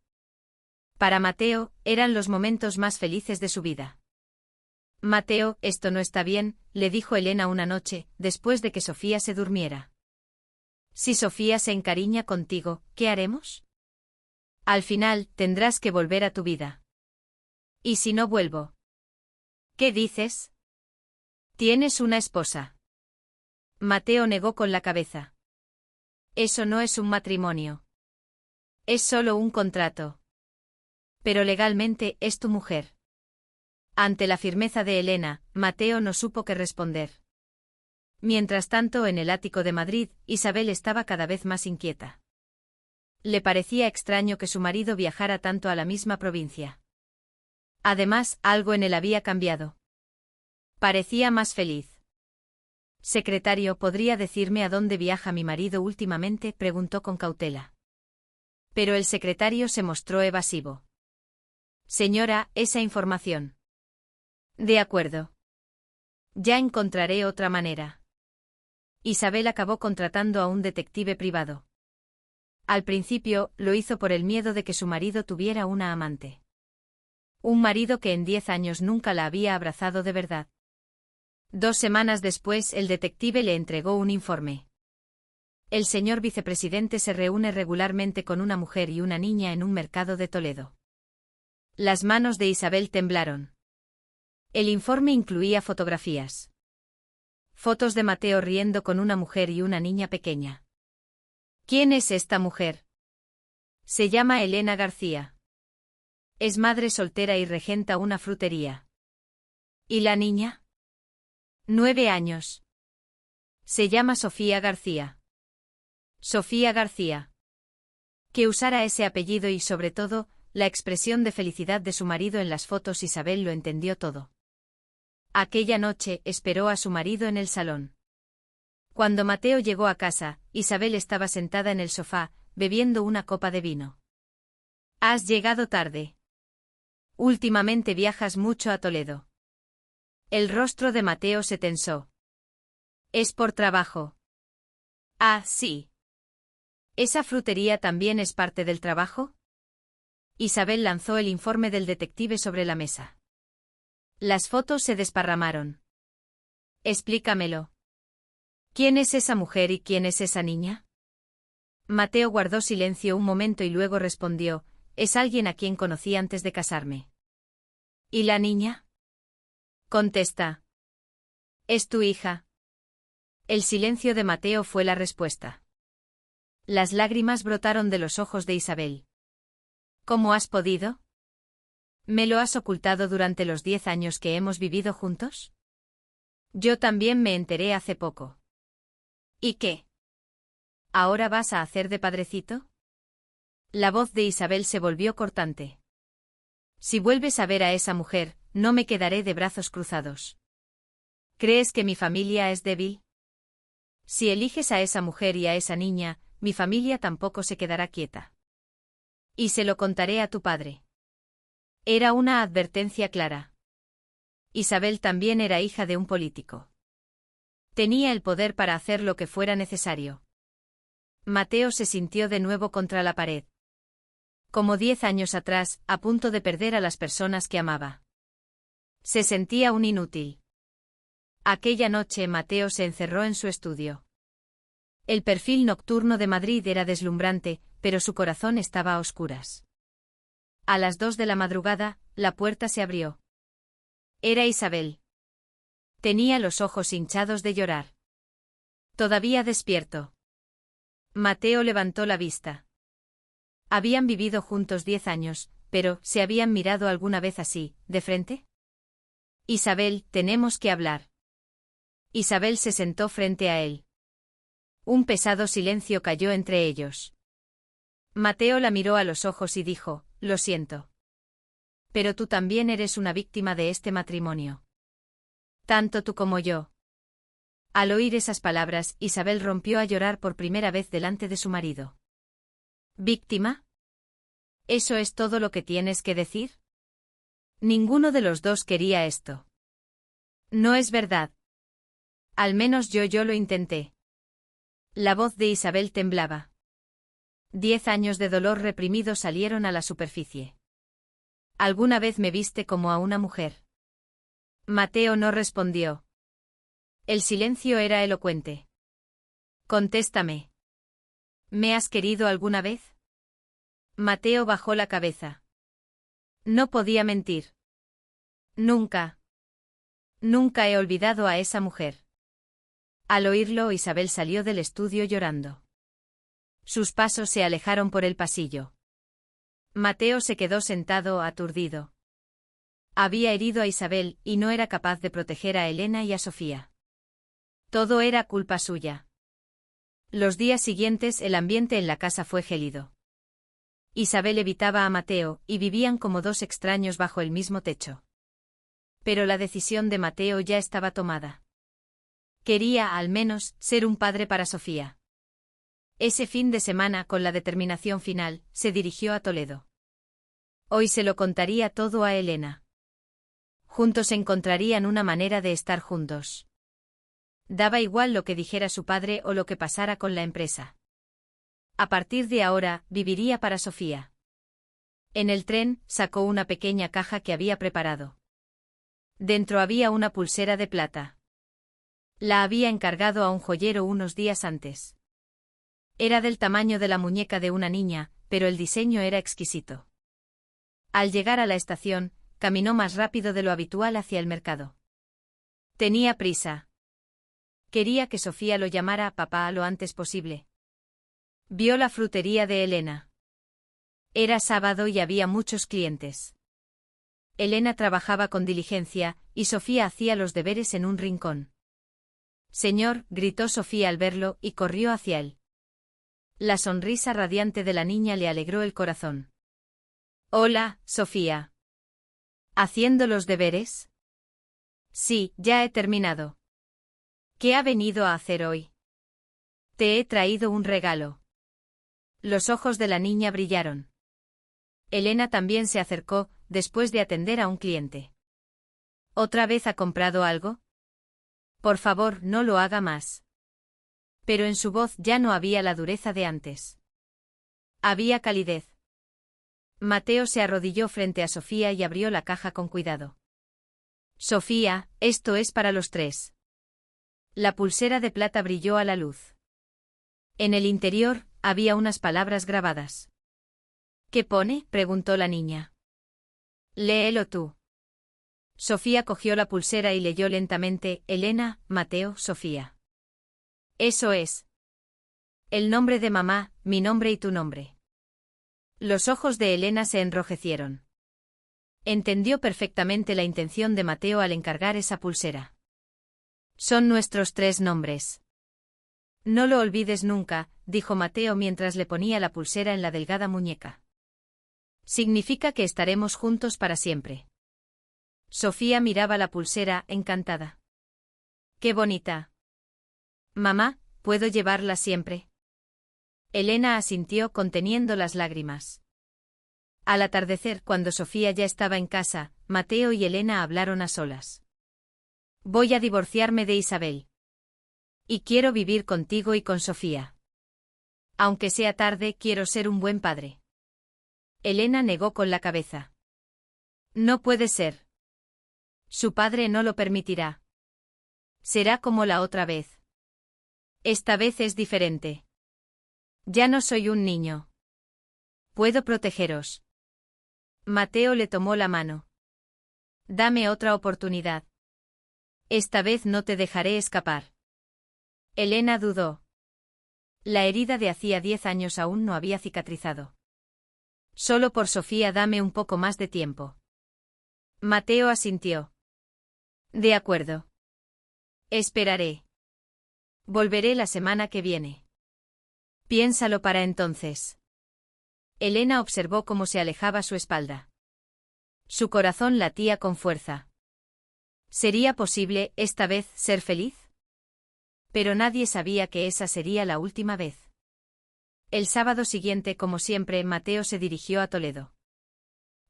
Para Mateo, eran los momentos más felices de su vida. Mateo, esto no está bien, le dijo Elena una noche, después de que Sofía se durmiera. Si Sofía se encariña contigo, ¿qué haremos? Al final, tendrás que volver a tu vida. ¿Y si no vuelvo? ¿Qué dices? Tienes una esposa. Mateo negó con la cabeza. Eso no es un matrimonio. Es solo un contrato. Pero legalmente es tu mujer. Ante la firmeza de Elena, Mateo no supo qué responder. Mientras tanto, en el ático de Madrid, Isabel estaba cada vez más inquieta. Le parecía extraño que su marido viajara tanto a la misma provincia. Además, algo en él había cambiado. Parecía más feliz. Secretario, ¿podría decirme a dónde viaja mi marido últimamente?, preguntó con cautela. Pero el secretario se mostró evasivo. Señora, esa información. De acuerdo. Ya encontraré otra manera. Isabel acabó contratando a un detective privado. Al principio, lo hizo por el miedo de que su marido tuviera una amante. Un marido que en 10 años nunca la había abrazado de verdad. 2 semanas después, el detective le entregó un informe. El señor vicepresidente se reúne regularmente con una mujer y una niña en un mercado de Toledo. Las manos de Isabel temblaron. El informe incluía fotografías. Fotos de Mateo riendo con una mujer y una niña pequeña. ¿Quién es esta mujer? Se llama Elena García. Es madre soltera y regenta una frutería. ¿Y la niña? 9 años. Se llama Sofía García. Sofía García. Que usara ese apellido y, sobre todo, la expresión de felicidad de su marido en las fotos. Isabel lo entendió todo. Aquella noche esperó a su marido en el salón. Cuando Mateo llegó a casa, Isabel estaba sentada en el sofá, bebiendo una copa de vino. Has llegado tarde. Últimamente viajas mucho a Toledo. El rostro de Mateo se tensó. ¿Es por trabajo? Ah, sí. ¿Esa frutería también es parte del trabajo? Isabel lanzó el informe del detective sobre la mesa. Las fotos se desparramaron. Explícamelo. ¿Quién es esa mujer y quién es esa niña? Mateo guardó silencio un momento y luego respondió: es alguien a quien conocí antes de casarme. ¿Y la niña? Contesta. ¿Es tu hija? El silencio de Mateo fue la respuesta. Las lágrimas brotaron de los ojos de Isabel. ¿Cómo has podido? ¿Me lo has ocultado durante los 10 años que hemos vivido juntos? Yo también me enteré hace poco. ¿Y qué? ¿Ahora vas a hacer de padrecito? La voz de Isabel se volvió cortante. Si vuelves a ver a esa mujer, no me quedaré de brazos cruzados. ¿Crees que mi familia es débil? Si eliges a esa mujer y a esa niña, mi familia tampoco se quedará quieta. Y se lo contaré a tu padre. Era una advertencia clara. Isabel también era hija de un político. Tenía el poder para hacer lo que fuera necesario. Mateo se sintió de nuevo contra la pared. Como 10 años atrás, a punto de perder a las personas que amaba. Se sentía un inútil. Aquella noche Mateo se encerró en su estudio. El perfil nocturno de Madrid era deslumbrante, pero su corazón estaba a oscuras. A las 2 de la madrugada, la puerta se abrió. Era Isabel. Tenía los ojos hinchados de llorar. Todavía despierto. Mateo levantó la vista. Habían vivido juntos 10 años, pero ¿se habían mirado alguna vez así, de frente? Isabel, tenemos que hablar. Isabel se sentó frente a él. Un pesado silencio cayó entre ellos. Mateo la miró a los ojos y dijo: lo siento. Pero tú también eres una víctima de este matrimonio. Tanto tú como yo. Al oír esas palabras, Isabel rompió a llorar por primera vez delante de su marido. ¿Víctima? ¿Eso es todo lo que tienes que decir? Ninguno de los dos quería esto. No es verdad. Al menos yo lo intenté. La voz de Isabel temblaba. 10 años de dolor reprimido salieron a la superficie. ¿Alguna vez me viste como a una mujer? Mateo no respondió. El silencio era elocuente. Contéstame. ¿Me has querido alguna vez? Mateo bajó la cabeza. No podía mentir. Nunca. Nunca he olvidado a esa mujer. Al oírlo, Isabel salió del estudio llorando. Sus pasos se alejaron por el pasillo. Mateo se quedó sentado, aturdido. Había herido a Isabel, y no era capaz de proteger a Elena y a Sofía. Todo era culpa suya. Los días siguientes el ambiente en la casa fue gélido. Isabel evitaba a Mateo, y vivían como dos extraños bajo el mismo techo. Pero la decisión de Mateo ya estaba tomada. Quería, al menos, ser un padre para Sofía. Ese fin de semana, con la determinación final, se dirigió a Toledo. Hoy se lo contaría todo a Elena. Juntos encontrarían una manera de estar juntos. Daba igual lo que dijera su padre o lo que pasara con la empresa. A partir de ahora, viviría para Sofía. En el tren, sacó una pequeña caja que había preparado. Dentro había una pulsera de plata. La había encargado a un joyero unos días antes. Era del tamaño de la muñeca de una niña, pero el diseño era exquisito. Al llegar a la estación, caminó más rápido de lo habitual hacia el mercado. Tenía prisa. Quería que Sofía lo llamara papá lo antes posible. Vio la frutería de Elena. Era sábado y había muchos clientes. Elena trabajaba con diligencia, y Sofía hacía los deberes en un rincón. «Señor», gritó Sofía al verlo, y corrió hacia él. La sonrisa radiante de la niña le alegró el corazón. «Hola, Sofía». «¿Haciendo los deberes?» «Sí, ya he terminado». «¿Qué ha venido a hacer hoy?» «Te he traído un regalo». Los ojos de la niña brillaron. Elena también se acercó, después de atender a un cliente. ¿Otra vez ha comprado algo? Por favor, no lo haga más. Pero en su voz ya no había la dureza de antes. Había calidez. Mateo se arrodilló frente a Sofía y abrió la caja con cuidado. Sofía, esto es para los tres. La pulsera de plata brilló a la luz. En el interior, había unas palabras grabadas. ¿Qué pone?, preguntó la niña. Léelo tú. Sofía cogió la pulsera y leyó lentamente: Elena, Mateo, Sofía. Eso es. El nombre de mamá, mi nombre y tu nombre. Los ojos de Elena se enrojecieron. Entendió perfectamente la intención de Mateo al encargar esa pulsera. Son nuestros tres nombres. No lo olvides nunca, dijo Mateo mientras le ponía la pulsera en la delgada muñeca. Significa que estaremos juntos para siempre. Sofía miraba la pulsera, encantada. ¡Qué bonita! Mamá, ¿puedo llevarla siempre? Elena asintió conteniendo las lágrimas. Al atardecer, cuando Sofía ya estaba en casa, Mateo y Elena hablaron a solas. Voy a divorciarme de Isabel. Y quiero vivir contigo y con Sofía. Aunque sea tarde, quiero ser un buen padre. Elena negó con la cabeza. No puede ser. Su padre no lo permitirá. Será como la otra vez. Esta vez es diferente. Ya no soy un niño. Puedo protegeros. Mateo le tomó la mano. Dame otra oportunidad. Esta vez no te dejaré escapar. Elena dudó. La herida de hacía 10 años aún no había cicatrizado. Solo por Sofía dame un poco más de tiempo. Mateo asintió. De acuerdo. Esperaré. Volveré la semana que viene. Piénsalo para entonces. Elena observó cómo se alejaba su espalda. Su corazón latía con fuerza. ¿Sería posible, esta vez, ser feliz? Pero nadie sabía que esa sería la última vez. El sábado siguiente, como siempre, Mateo se dirigió a Toledo.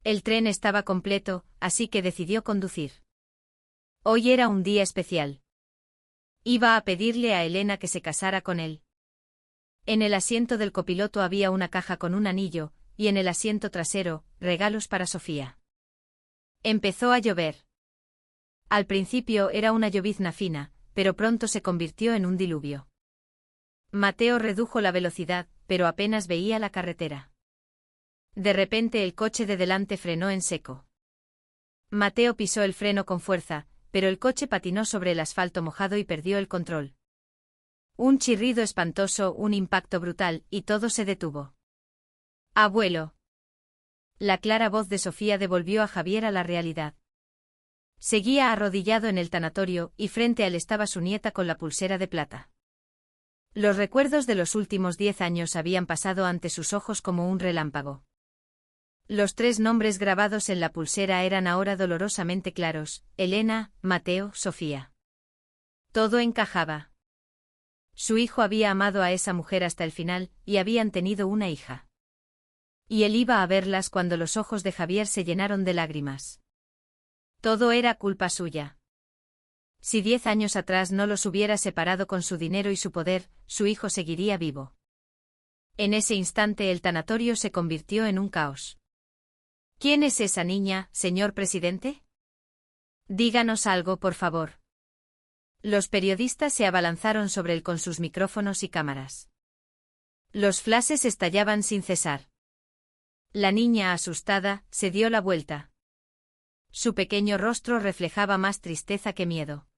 El tren estaba completo, así que decidió conducir. Hoy era un día especial. Iba a pedirle a Elena que se casara con él. En el asiento del copiloto había una caja con un anillo, y en el asiento trasero, regalos para Sofía. Empezó a llover. Al principio era una llovizna fina, pero pronto se convirtió en un diluvio. Mateo redujo la velocidad, pero apenas veía la carretera. De repente el coche de delante frenó en seco. Mateo pisó el freno con fuerza, pero el coche patinó sobre el asfalto mojado y perdió el control. Un chirrido espantoso, un impacto brutal, y todo se detuvo. «Abuelo». La clara voz de Sofía devolvió a Javier a la realidad. Seguía arrodillado en el tanatorio, y frente a él estaba su nieta con la pulsera de plata. Los recuerdos de los últimos 10 años habían pasado ante sus ojos como un relámpago. Los tres nombres grabados en la pulsera eran ahora dolorosamente claros: Elena, Mateo, Sofía. Todo encajaba. Su hijo había amado a esa mujer hasta el final, y habían tenido una hija. Y él iba a verlas cuando los ojos de Javier se llenaron de lágrimas. Todo era culpa suya. Si 10 años atrás no los hubiera separado con su dinero y su poder, su hijo seguiría vivo. En ese instante el tanatorio se convirtió en un caos. ¿Quién es esa niña, señor presidente? Díganos algo, por favor. Los periodistas se abalanzaron sobre él con sus micrófonos y cámaras. Los flashes estallaban sin cesar. La niña, asustada, se dio la vuelta. Su pequeño rostro reflejaba más tristeza que miedo.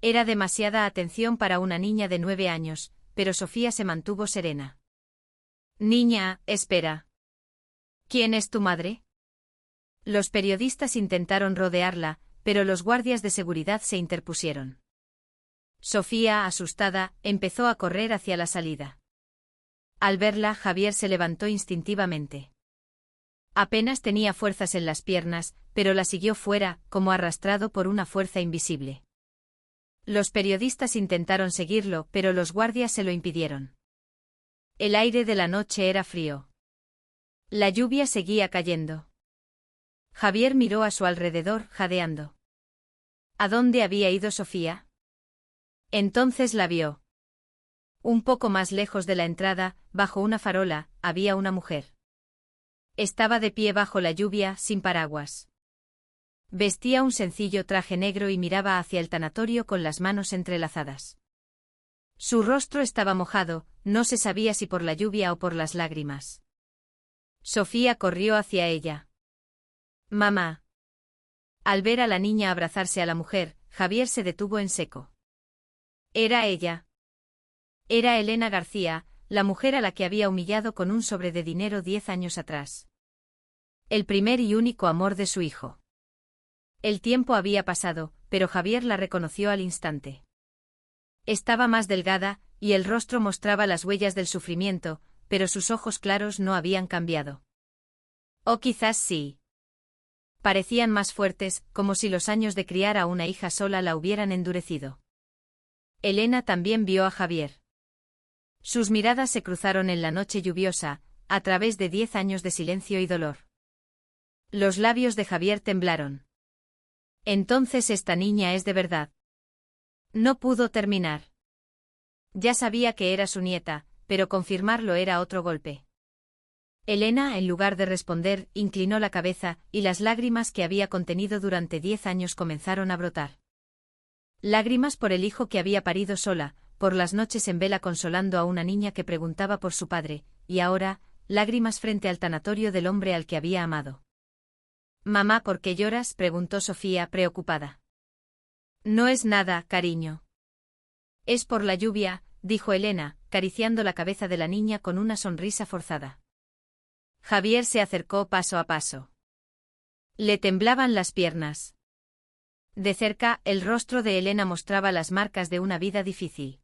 Era demasiada atención para una niña de 9 años, pero Sofía se mantuvo serena. Niña, espera. ¿Quién es tu madre? Los periodistas intentaron rodearla, pero los guardias de seguridad se interpusieron. Sofía, asustada, empezó a correr hacia la salida. Al verla, Javier se levantó instintivamente. Apenas tenía fuerzas en las piernas, pero la siguió fuera, como arrastrado por una fuerza invisible. Los periodistas intentaron seguirlo, pero los guardias se lo impidieron. El aire de la noche era frío. La lluvia seguía cayendo. Javier miró a su alrededor, jadeando. ¿A dónde había ido Sofía? Entonces la vio. Un poco más lejos de la entrada, bajo una farola, había una mujer. Estaba de pie bajo la lluvia, sin paraguas. Vestía un sencillo traje negro y miraba hacia el tanatorio con las manos entrelazadas. Su rostro estaba mojado, no se sabía si por la lluvia o por las lágrimas. Sofía corrió hacia ella. Mamá. Al ver a la niña abrazarse a la mujer, Javier se detuvo en seco. Era ella. Era Elena García, la mujer a la que había humillado con un sobre de dinero 10 años atrás. El primer y único amor de su hijo. El tiempo había pasado, pero Javier la reconoció al instante. Estaba más delgada, y el rostro mostraba las huellas del sufrimiento, pero sus ojos claros no habían cambiado. O quizás sí. Parecían más fuertes, como si los años de criar a una hija sola la hubieran endurecido. Elena también vio a Javier. Sus miradas se cruzaron en la noche lluviosa, a través de 10 años de silencio y dolor. Los labios de Javier temblaron. Entonces esta niña es de verdad. No pudo terminar. Ya sabía que era su nieta, pero confirmarlo era otro golpe. Elena, en lugar de responder, inclinó la cabeza, y las lágrimas que había contenido durante 10 años comenzaron a brotar. Lágrimas por el hijo que había parido sola, por las noches en vela consolando a una niña que preguntaba por su padre, y ahora, lágrimas frente al tanatorio del hombre al que había amado. Mamá, ¿por qué lloras?, preguntó Sofía, preocupada. No es nada, cariño. Es por la lluvia, dijo Elena, acariciando la cabeza de la niña con una sonrisa forzada. Javier se acercó paso a paso. Le temblaban las piernas. De cerca, el rostro de Elena mostraba las marcas de una vida difícil.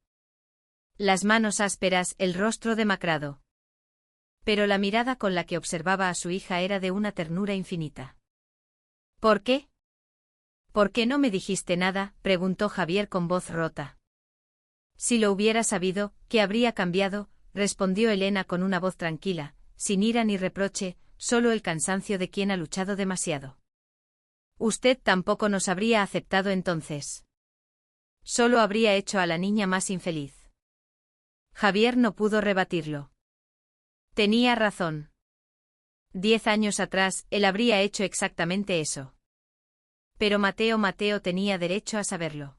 Las manos ásperas, el rostro demacrado. Pero la mirada con la que observaba a su hija era de una ternura infinita. ¿Por qué? ¿Por qué no me dijiste nada?, preguntó Javier con voz rota. Si lo hubiera sabido, ¿qué habría cambiado?, respondió Elena con una voz tranquila, sin ira ni reproche, solo el cansancio de quien ha luchado demasiado. Usted tampoco nos habría aceptado entonces. Solo habría hecho a la niña más infeliz. Javier no pudo rebatirlo. Tenía razón. 10 años atrás, él habría hecho exactamente eso. Pero Mateo tenía derecho a saberlo.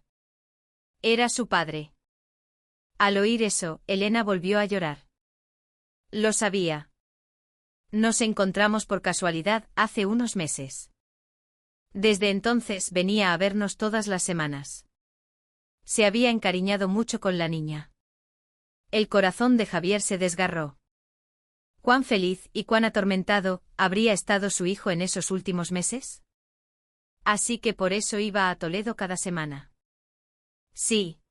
Era su padre. Al oír eso, Elena volvió a llorar. Lo sabía. Nos encontramos por casualidad hace unos meses. Desde entonces venía a vernos todas las semanas. Se había encariñado mucho con la niña. El corazón de Javier se desgarró. ¿Cuán feliz y cuán atormentado habría estado su hijo en esos últimos meses? Así que por eso iba a Toledo cada semana. Sí.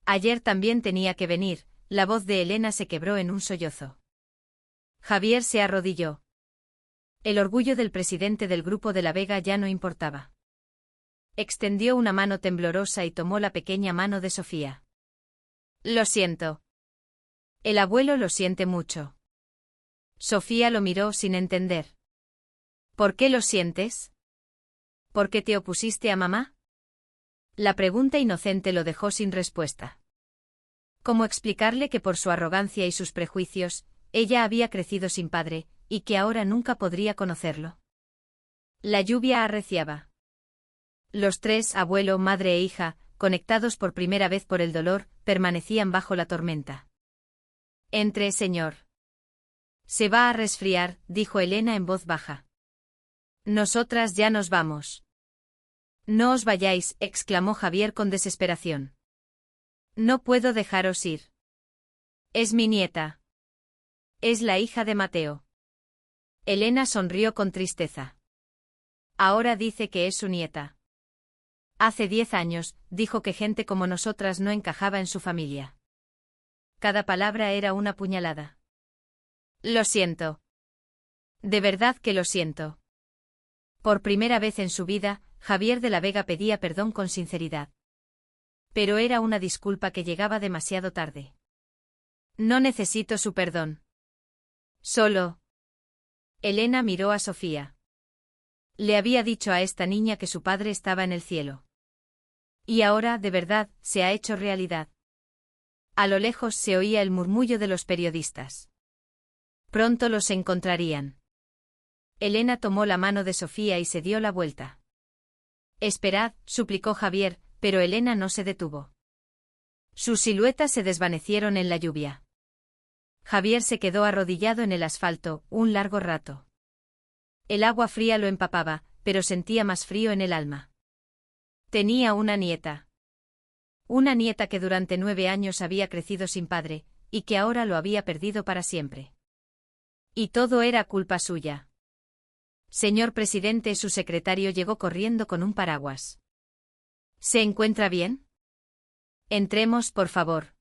Ayer también tenía que venir, la voz de Elena se quebró en un sollozo. Javier se arrodilló. El orgullo del presidente del Grupo de la Vega ya no importaba. Extendió una mano temblorosa y tomó la pequeña mano de Sofía. Lo siento. El abuelo lo siente mucho. Sofía lo miró sin entender. ¿Por qué lo sientes? ¿Por qué te opusiste a mamá? La pregunta inocente lo dejó sin respuesta. ¿Cómo explicarle que por su arrogancia y sus prejuicios, ella había crecido sin padre, y que ahora nunca podría conocerlo? La lluvia arreciaba. Los tres, abuelo, madre e hija, conectados por primera vez por el dolor, permanecían bajo la tormenta. Entre, señor. Se va a resfriar, dijo Elena en voz baja. Nosotras ya nos vamos. No os vayáis, exclamó Javier con desesperación. No puedo dejaros ir. Es mi nieta. Es la hija de Mateo. Elena sonrió con tristeza. Ahora dice que es su nieta. Hace 10 años, dijo que gente como nosotras no encajaba en su familia. Cada palabra era una puñalada. Lo siento. De verdad que lo siento. Por primera vez en su vida, Javier de la Vega pedía perdón con sinceridad. Pero era una disculpa que llegaba demasiado tarde. No necesito su perdón. Solo. Elena miró a Sofía. Le había dicho a esta niña que su padre estaba en el cielo. Y ahora, de verdad, se ha hecho realidad. A lo lejos se oía el murmullo de los periodistas. Pronto los encontrarían. Elena tomó la mano de Sofía y se dio la vuelta. Esperad, suplicó Javier, pero Elena no se detuvo. Sus siluetas se desvanecieron en la lluvia. Javier se quedó arrodillado en el asfalto, un largo rato. El agua fría lo empapaba, pero sentía más frío en el alma. Tenía una nieta. Una nieta que durante 9 años había crecido sin padre, y que ahora lo había perdido para siempre. Y todo era culpa suya. Señor presidente, su secretario llegó corriendo con un paraguas. ¿Se encuentra bien? Entremos, por favor.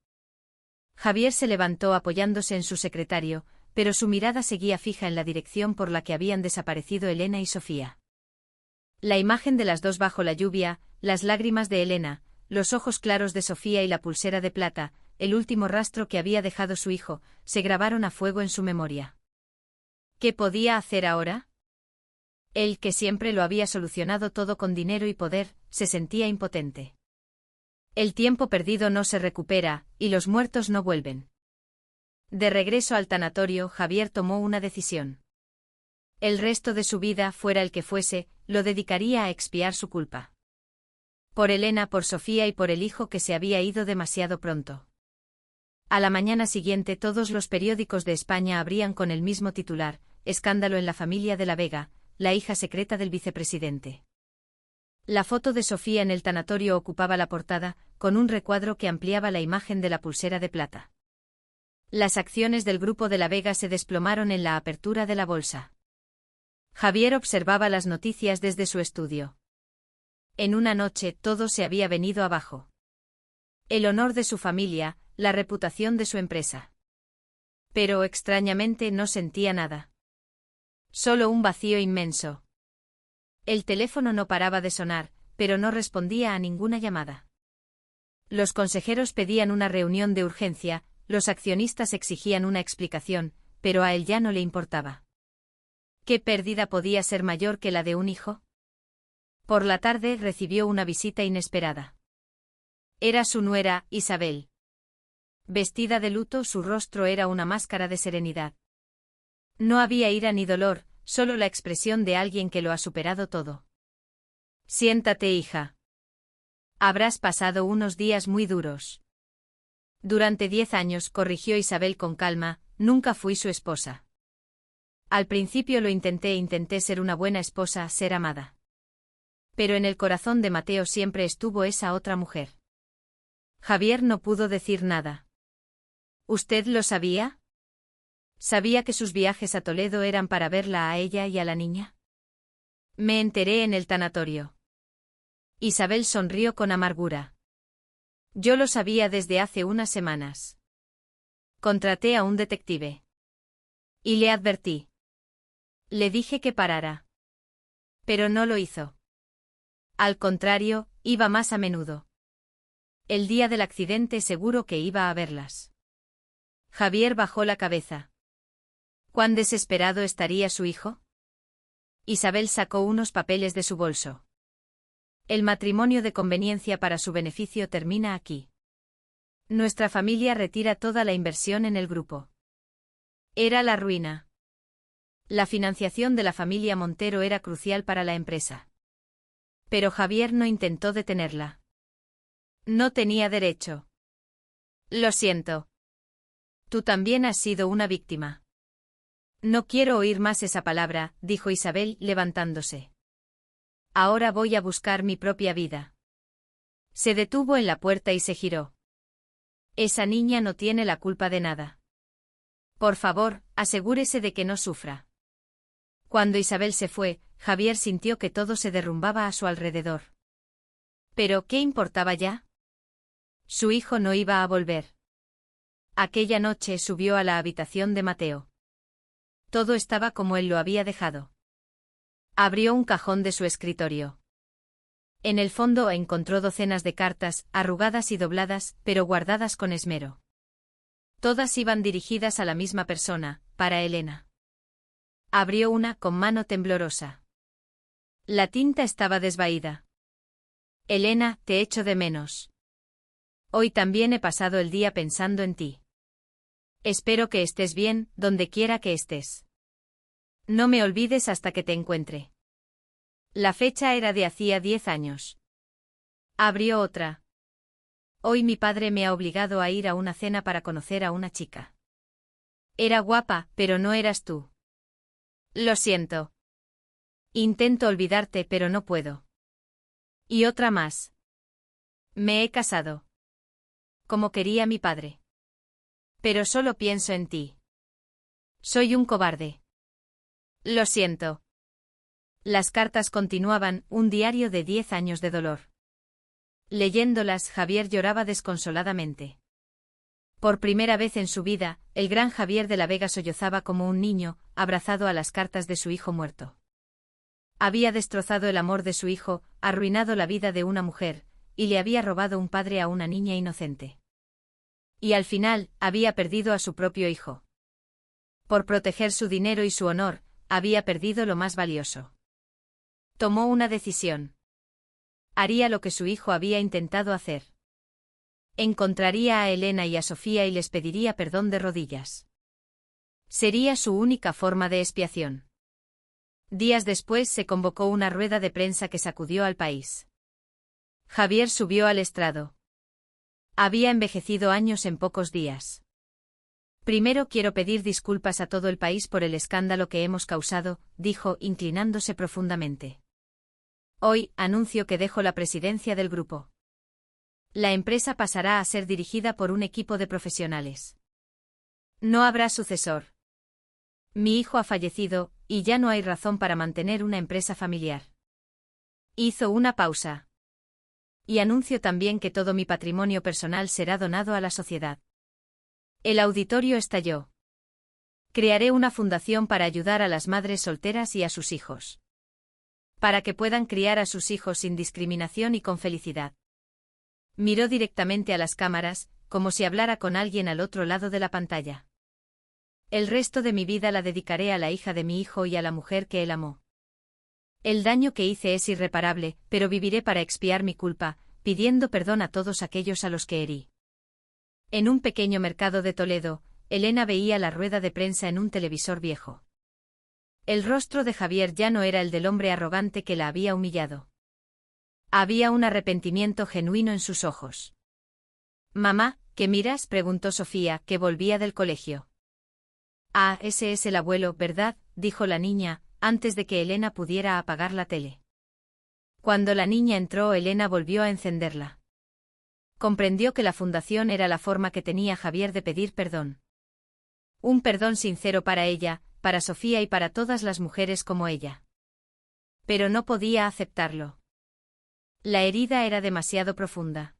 Javier se levantó apoyándose en su secretario, pero su mirada seguía fija en la dirección por la que habían desaparecido Elena y Sofía. La imagen de las dos bajo la lluvia, las lágrimas de Elena, los ojos claros de Sofía y la pulsera de plata, el último rastro que había dejado su hijo, se grabaron a fuego en su memoria. ¿Qué podía hacer ahora? Él, que siempre lo había solucionado todo con dinero y poder, se sentía impotente. El tiempo perdido no se recupera, y los muertos no vuelven. De regreso al tanatorio, Javier tomó una decisión. El resto de su vida, fuera el que fuese, lo dedicaría a expiar su culpa. Por Elena, por Sofía y por el hijo que se había ido demasiado pronto. A la mañana siguiente todos los periódicos de España abrían con el mismo titular: escándalo en la familia de la Vega, la hija secreta del vicepresidente. La foto de Sofía en el tanatorio ocupaba la portada, con un recuadro que ampliaba la imagen de la pulsera de plata. Las acciones del Grupo de la Vega se desplomaron en la apertura de la bolsa. Javier observaba las noticias desde su estudio. En una noche todo se había venido abajo. El honor de su familia, la reputación de su empresa. Pero extrañamente no sentía nada. Solo un vacío inmenso. El teléfono no paraba de sonar, pero no respondía a ninguna llamada. Los consejeros pedían una reunión de urgencia, los accionistas exigían una explicación, pero a él ya no le importaba. ¿Qué pérdida podía ser mayor que la de un hijo? Por la tarde recibió una visita inesperada. Era su nuera, Isabel. Vestida de luto, su rostro era una máscara de serenidad. No había ira ni dolor, solo la expresión de alguien que lo ha superado todo. Siéntate, hija. Habrás pasado unos días muy duros. Durante 10 años, corrigió Isabel con calma, nunca fui su esposa. Al principio lo intenté ser una buena esposa, ser amada. Pero en el corazón de Mateo siempre estuvo esa otra mujer. Javier no pudo decir nada. ¿Usted lo sabía? ¿Sabía que sus viajes a Toledo eran para verla a ella y a la niña? Me enteré en el tanatorio. Isabel sonrió con amargura. Yo lo sabía desde hace unas semanas. Contraté a un detective. Y le advertí. Le dije que parara. Pero no lo hizo. Al contrario, iba más a menudo. El día del accidente seguro que iba a verlas. Javier bajó la cabeza. ¿Cuán desesperado estaría su hijo? Isabel sacó unos papeles de su bolso. El matrimonio de conveniencia para su beneficio termina aquí. Nuestra familia retira toda la inversión en el grupo. Era la ruina. La financiación de la familia Montero era crucial para la empresa. Pero Javier no intentó detenerla. No tenía derecho. Lo siento. Tú también has sido una víctima. No quiero oír más esa palabra, dijo Isabel, levantándose. Ahora voy a buscar mi propia vida. Se detuvo en la puerta y se giró. Esa niña no tiene la culpa de nada. Por favor, asegúrese de que no sufra. Cuando Isabel se fue, Javier sintió que todo se derrumbaba a su alrededor. ¿Pero qué importaba ya? Su hijo no iba a volver. Aquella noche subió a la habitación de Mateo. Todo estaba como él lo había dejado. Abrió un cajón de su escritorio. En el fondo encontró docenas de cartas, arrugadas y dobladas, pero guardadas con esmero. Todas iban dirigidas a la misma persona, para Elena. Abrió una con mano temblorosa. La tinta estaba desvaída. Elena, te echo de menos. Hoy también he pasado el día pensando en ti. Espero que estés bien, donde quiera que estés. No me olvides hasta que te encuentre. La fecha era de hacía 10 años. Abrió otra. Hoy mi padre me ha obligado a ir a una cena para conocer a una chica. Era guapa, pero no eras tú. Lo siento. Intento olvidarte, pero no puedo. Y otra más. Me he casado. Como quería mi padre. Pero solo pienso en ti. Soy un cobarde. Lo siento. Las cartas continuaban, un diario de 10 años de dolor. Leyéndolas, Javier lloraba desconsoladamente. Por primera vez en su vida, el gran Javier de la Vega sollozaba como un niño, abrazado a las cartas de su hijo muerto. Había destrozado el amor de su hijo, arruinado la vida de una mujer, y le había robado un padre a una niña inocente. Y al final, había perdido a su propio hijo. Por proteger su dinero y su honor, había perdido lo más valioso. Tomó una decisión. Haría lo que su hijo había intentado hacer. Encontraría a Elena y a Sofía y les pediría perdón de rodillas. Sería su única forma de expiación. Días después se convocó una rueda de prensa que sacudió al país. Javier subió al estrado. Había envejecido años en pocos días. Primero quiero pedir disculpas a todo el país por el escándalo que hemos causado, dijo, inclinándose profundamente. Hoy, anuncio que dejo la presidencia del grupo. La empresa pasará a ser dirigida por un equipo de profesionales. No habrá sucesor. Mi hijo ha fallecido, y ya no hay razón para mantener una empresa familiar. Hizo una pausa. Y anuncio también que todo mi patrimonio personal será donado a la sociedad. El auditorio estalló. Crearé una fundación para ayudar a las madres solteras y a sus hijos. Para que puedan criar a sus hijos sin discriminación y con felicidad. Miró directamente a las cámaras, como si hablara con alguien al otro lado de la pantalla. El resto de mi vida la dedicaré a la hija de mi hijo y a la mujer que él amó. El daño que hice es irreparable, pero viviré para expiar mi culpa, pidiendo perdón a todos aquellos a los que herí. En un pequeño mercado de Toledo, Elena veía la rueda de prensa en un televisor viejo. El rostro de Javier ya no era el del hombre arrogante que la había humillado. Había un arrepentimiento genuino en sus ojos. «Mamá, ¿qué miras?», preguntó Sofía, que volvía del colegio. «Ah, ese es el abuelo, ¿verdad?», dijo la niña, antes de que Elena pudiera apagar la tele. Cuando la niña entró, Elena volvió a encenderla. Comprendió que la fundación era la forma que tenía Javier de pedir perdón. Un perdón sincero para ella, para Sofía y para todas las mujeres como ella. Pero no podía aceptarlo. La herida era demasiado profunda.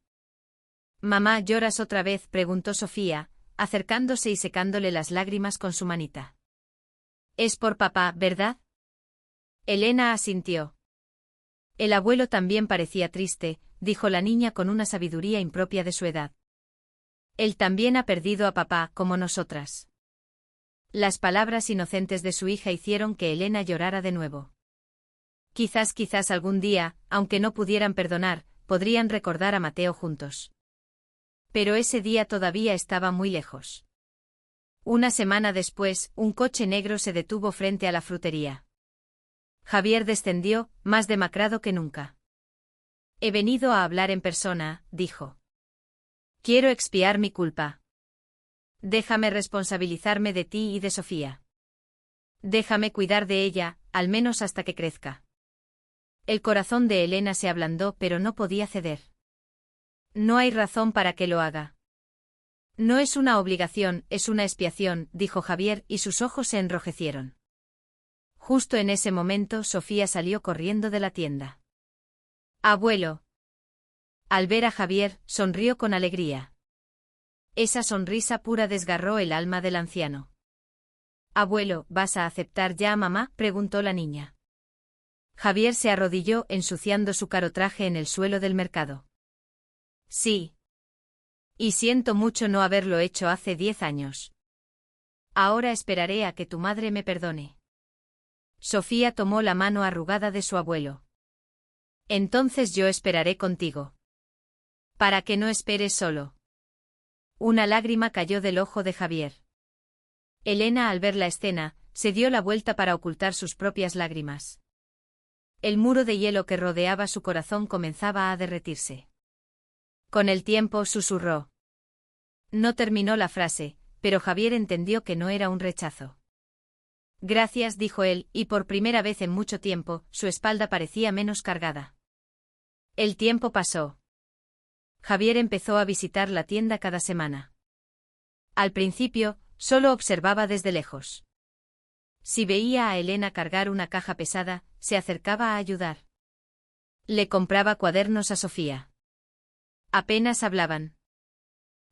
«Mamá, ¿lloras otra vez?», preguntó Sofía, acercándose y secándole las lágrimas con su manita. «Es por papá, ¿verdad?». Elena asintió. «El abuelo también parecía triste», dijo la niña con una sabiduría impropia de su edad. «Él también ha perdido a papá, como nosotras». Las palabras inocentes de su hija hicieron que Elena llorara de nuevo. Quizás algún día, aunque no pudieran perdonar, podrían recordar a Mateo juntos. Pero ese día todavía estaba muy lejos. Una semana después, un coche negro se detuvo frente a la frutería. Javier descendió, más demacrado que nunca. «He venido a hablar en persona», dijo. «Quiero expiar mi culpa. Déjame responsabilizarme de ti y de Sofía. Déjame cuidar de ella, al menos hasta que crezca». El corazón de Elena se ablandó, pero no podía ceder. No hay razón para que lo haga. No es una obligación, es una expiación, dijo Javier, y sus ojos se enrojecieron. Justo en ese momento Sofía salió corriendo de la tienda. Abuelo. Al ver a Javier, sonrió con alegría. Esa sonrisa pura desgarró el alma del anciano. Abuelo, ¿vas a aceptar ya a mamá?, preguntó la niña. Javier se arrodilló ensuciando su caro traje en el suelo del mercado. Sí. Y siento mucho no haberlo hecho hace 10 años. Ahora esperaré a que tu madre me perdone. Sofía tomó la mano arrugada de su abuelo. Entonces yo esperaré contigo. Para que no esperes solo. Una lágrima cayó del ojo de Javier. Elena, al ver la escena, se dio la vuelta para ocultar sus propias lágrimas. El muro de hielo que rodeaba su corazón comenzaba a derretirse. Con el tiempo susurró. No terminó la frase, pero Javier entendió que no era un rechazo. Gracias, dijo él, y por primera vez en mucho tiempo, su espalda parecía menos cargada. El tiempo pasó. Javier empezó a visitar la tienda cada semana. Al principio, solo observaba desde lejos. Si veía a Elena cargar una caja pesada, se acercaba a ayudar. Le compraba cuadernos a Sofía. Apenas hablaban.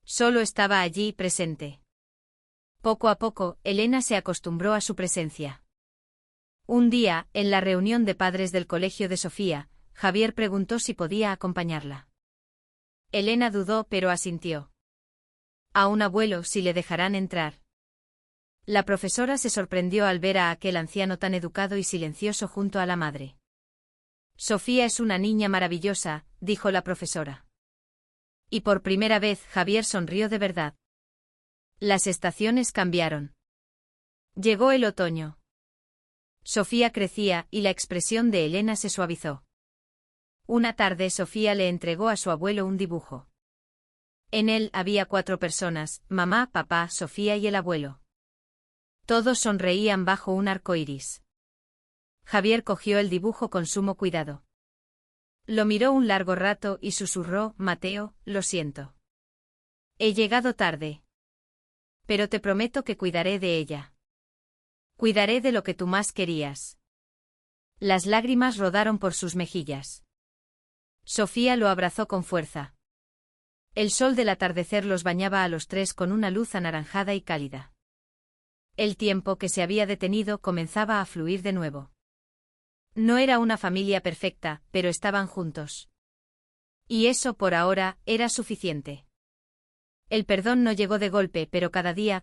Solo estaba allí, presente. Poco a poco, Elena se acostumbró a su presencia. Un día, en la reunión de padres del colegio de Sofía, Javier preguntó si podía acompañarla. Elena dudó, pero asintió. A un abuelo si le dejarán entrar. La profesora se sorprendió al ver a aquel anciano tan educado y silencioso junto a la madre. Sofía es una niña maravillosa, dijo la profesora. Y por primera vez Javier sonrió de verdad. Las estaciones cambiaron. Llegó el otoño. Sofía crecía y la expresión de Elena se suavizó. Una tarde Sofía le entregó a su abuelo un dibujo. En él había 4 personas, mamá, papá, Sofía y el abuelo. Todos sonreían bajo un arco iris. Javier cogió el dibujo con sumo cuidado. Lo miró un largo rato y susurró, Mateo, lo siento. He llegado tarde. Pero te prometo que cuidaré de ella. Cuidaré de lo que tú más querías. Las lágrimas rodaron por sus mejillas. Sofía lo abrazó con fuerza. El sol del atardecer los bañaba a los 3 con una luz anaranjada y cálida. El tiempo que se había detenido comenzaba a fluir de nuevo. No era una familia perfecta, pero estaban juntos. Y eso por ahora era suficiente. El perdón no llegó de golpe, pero cada día,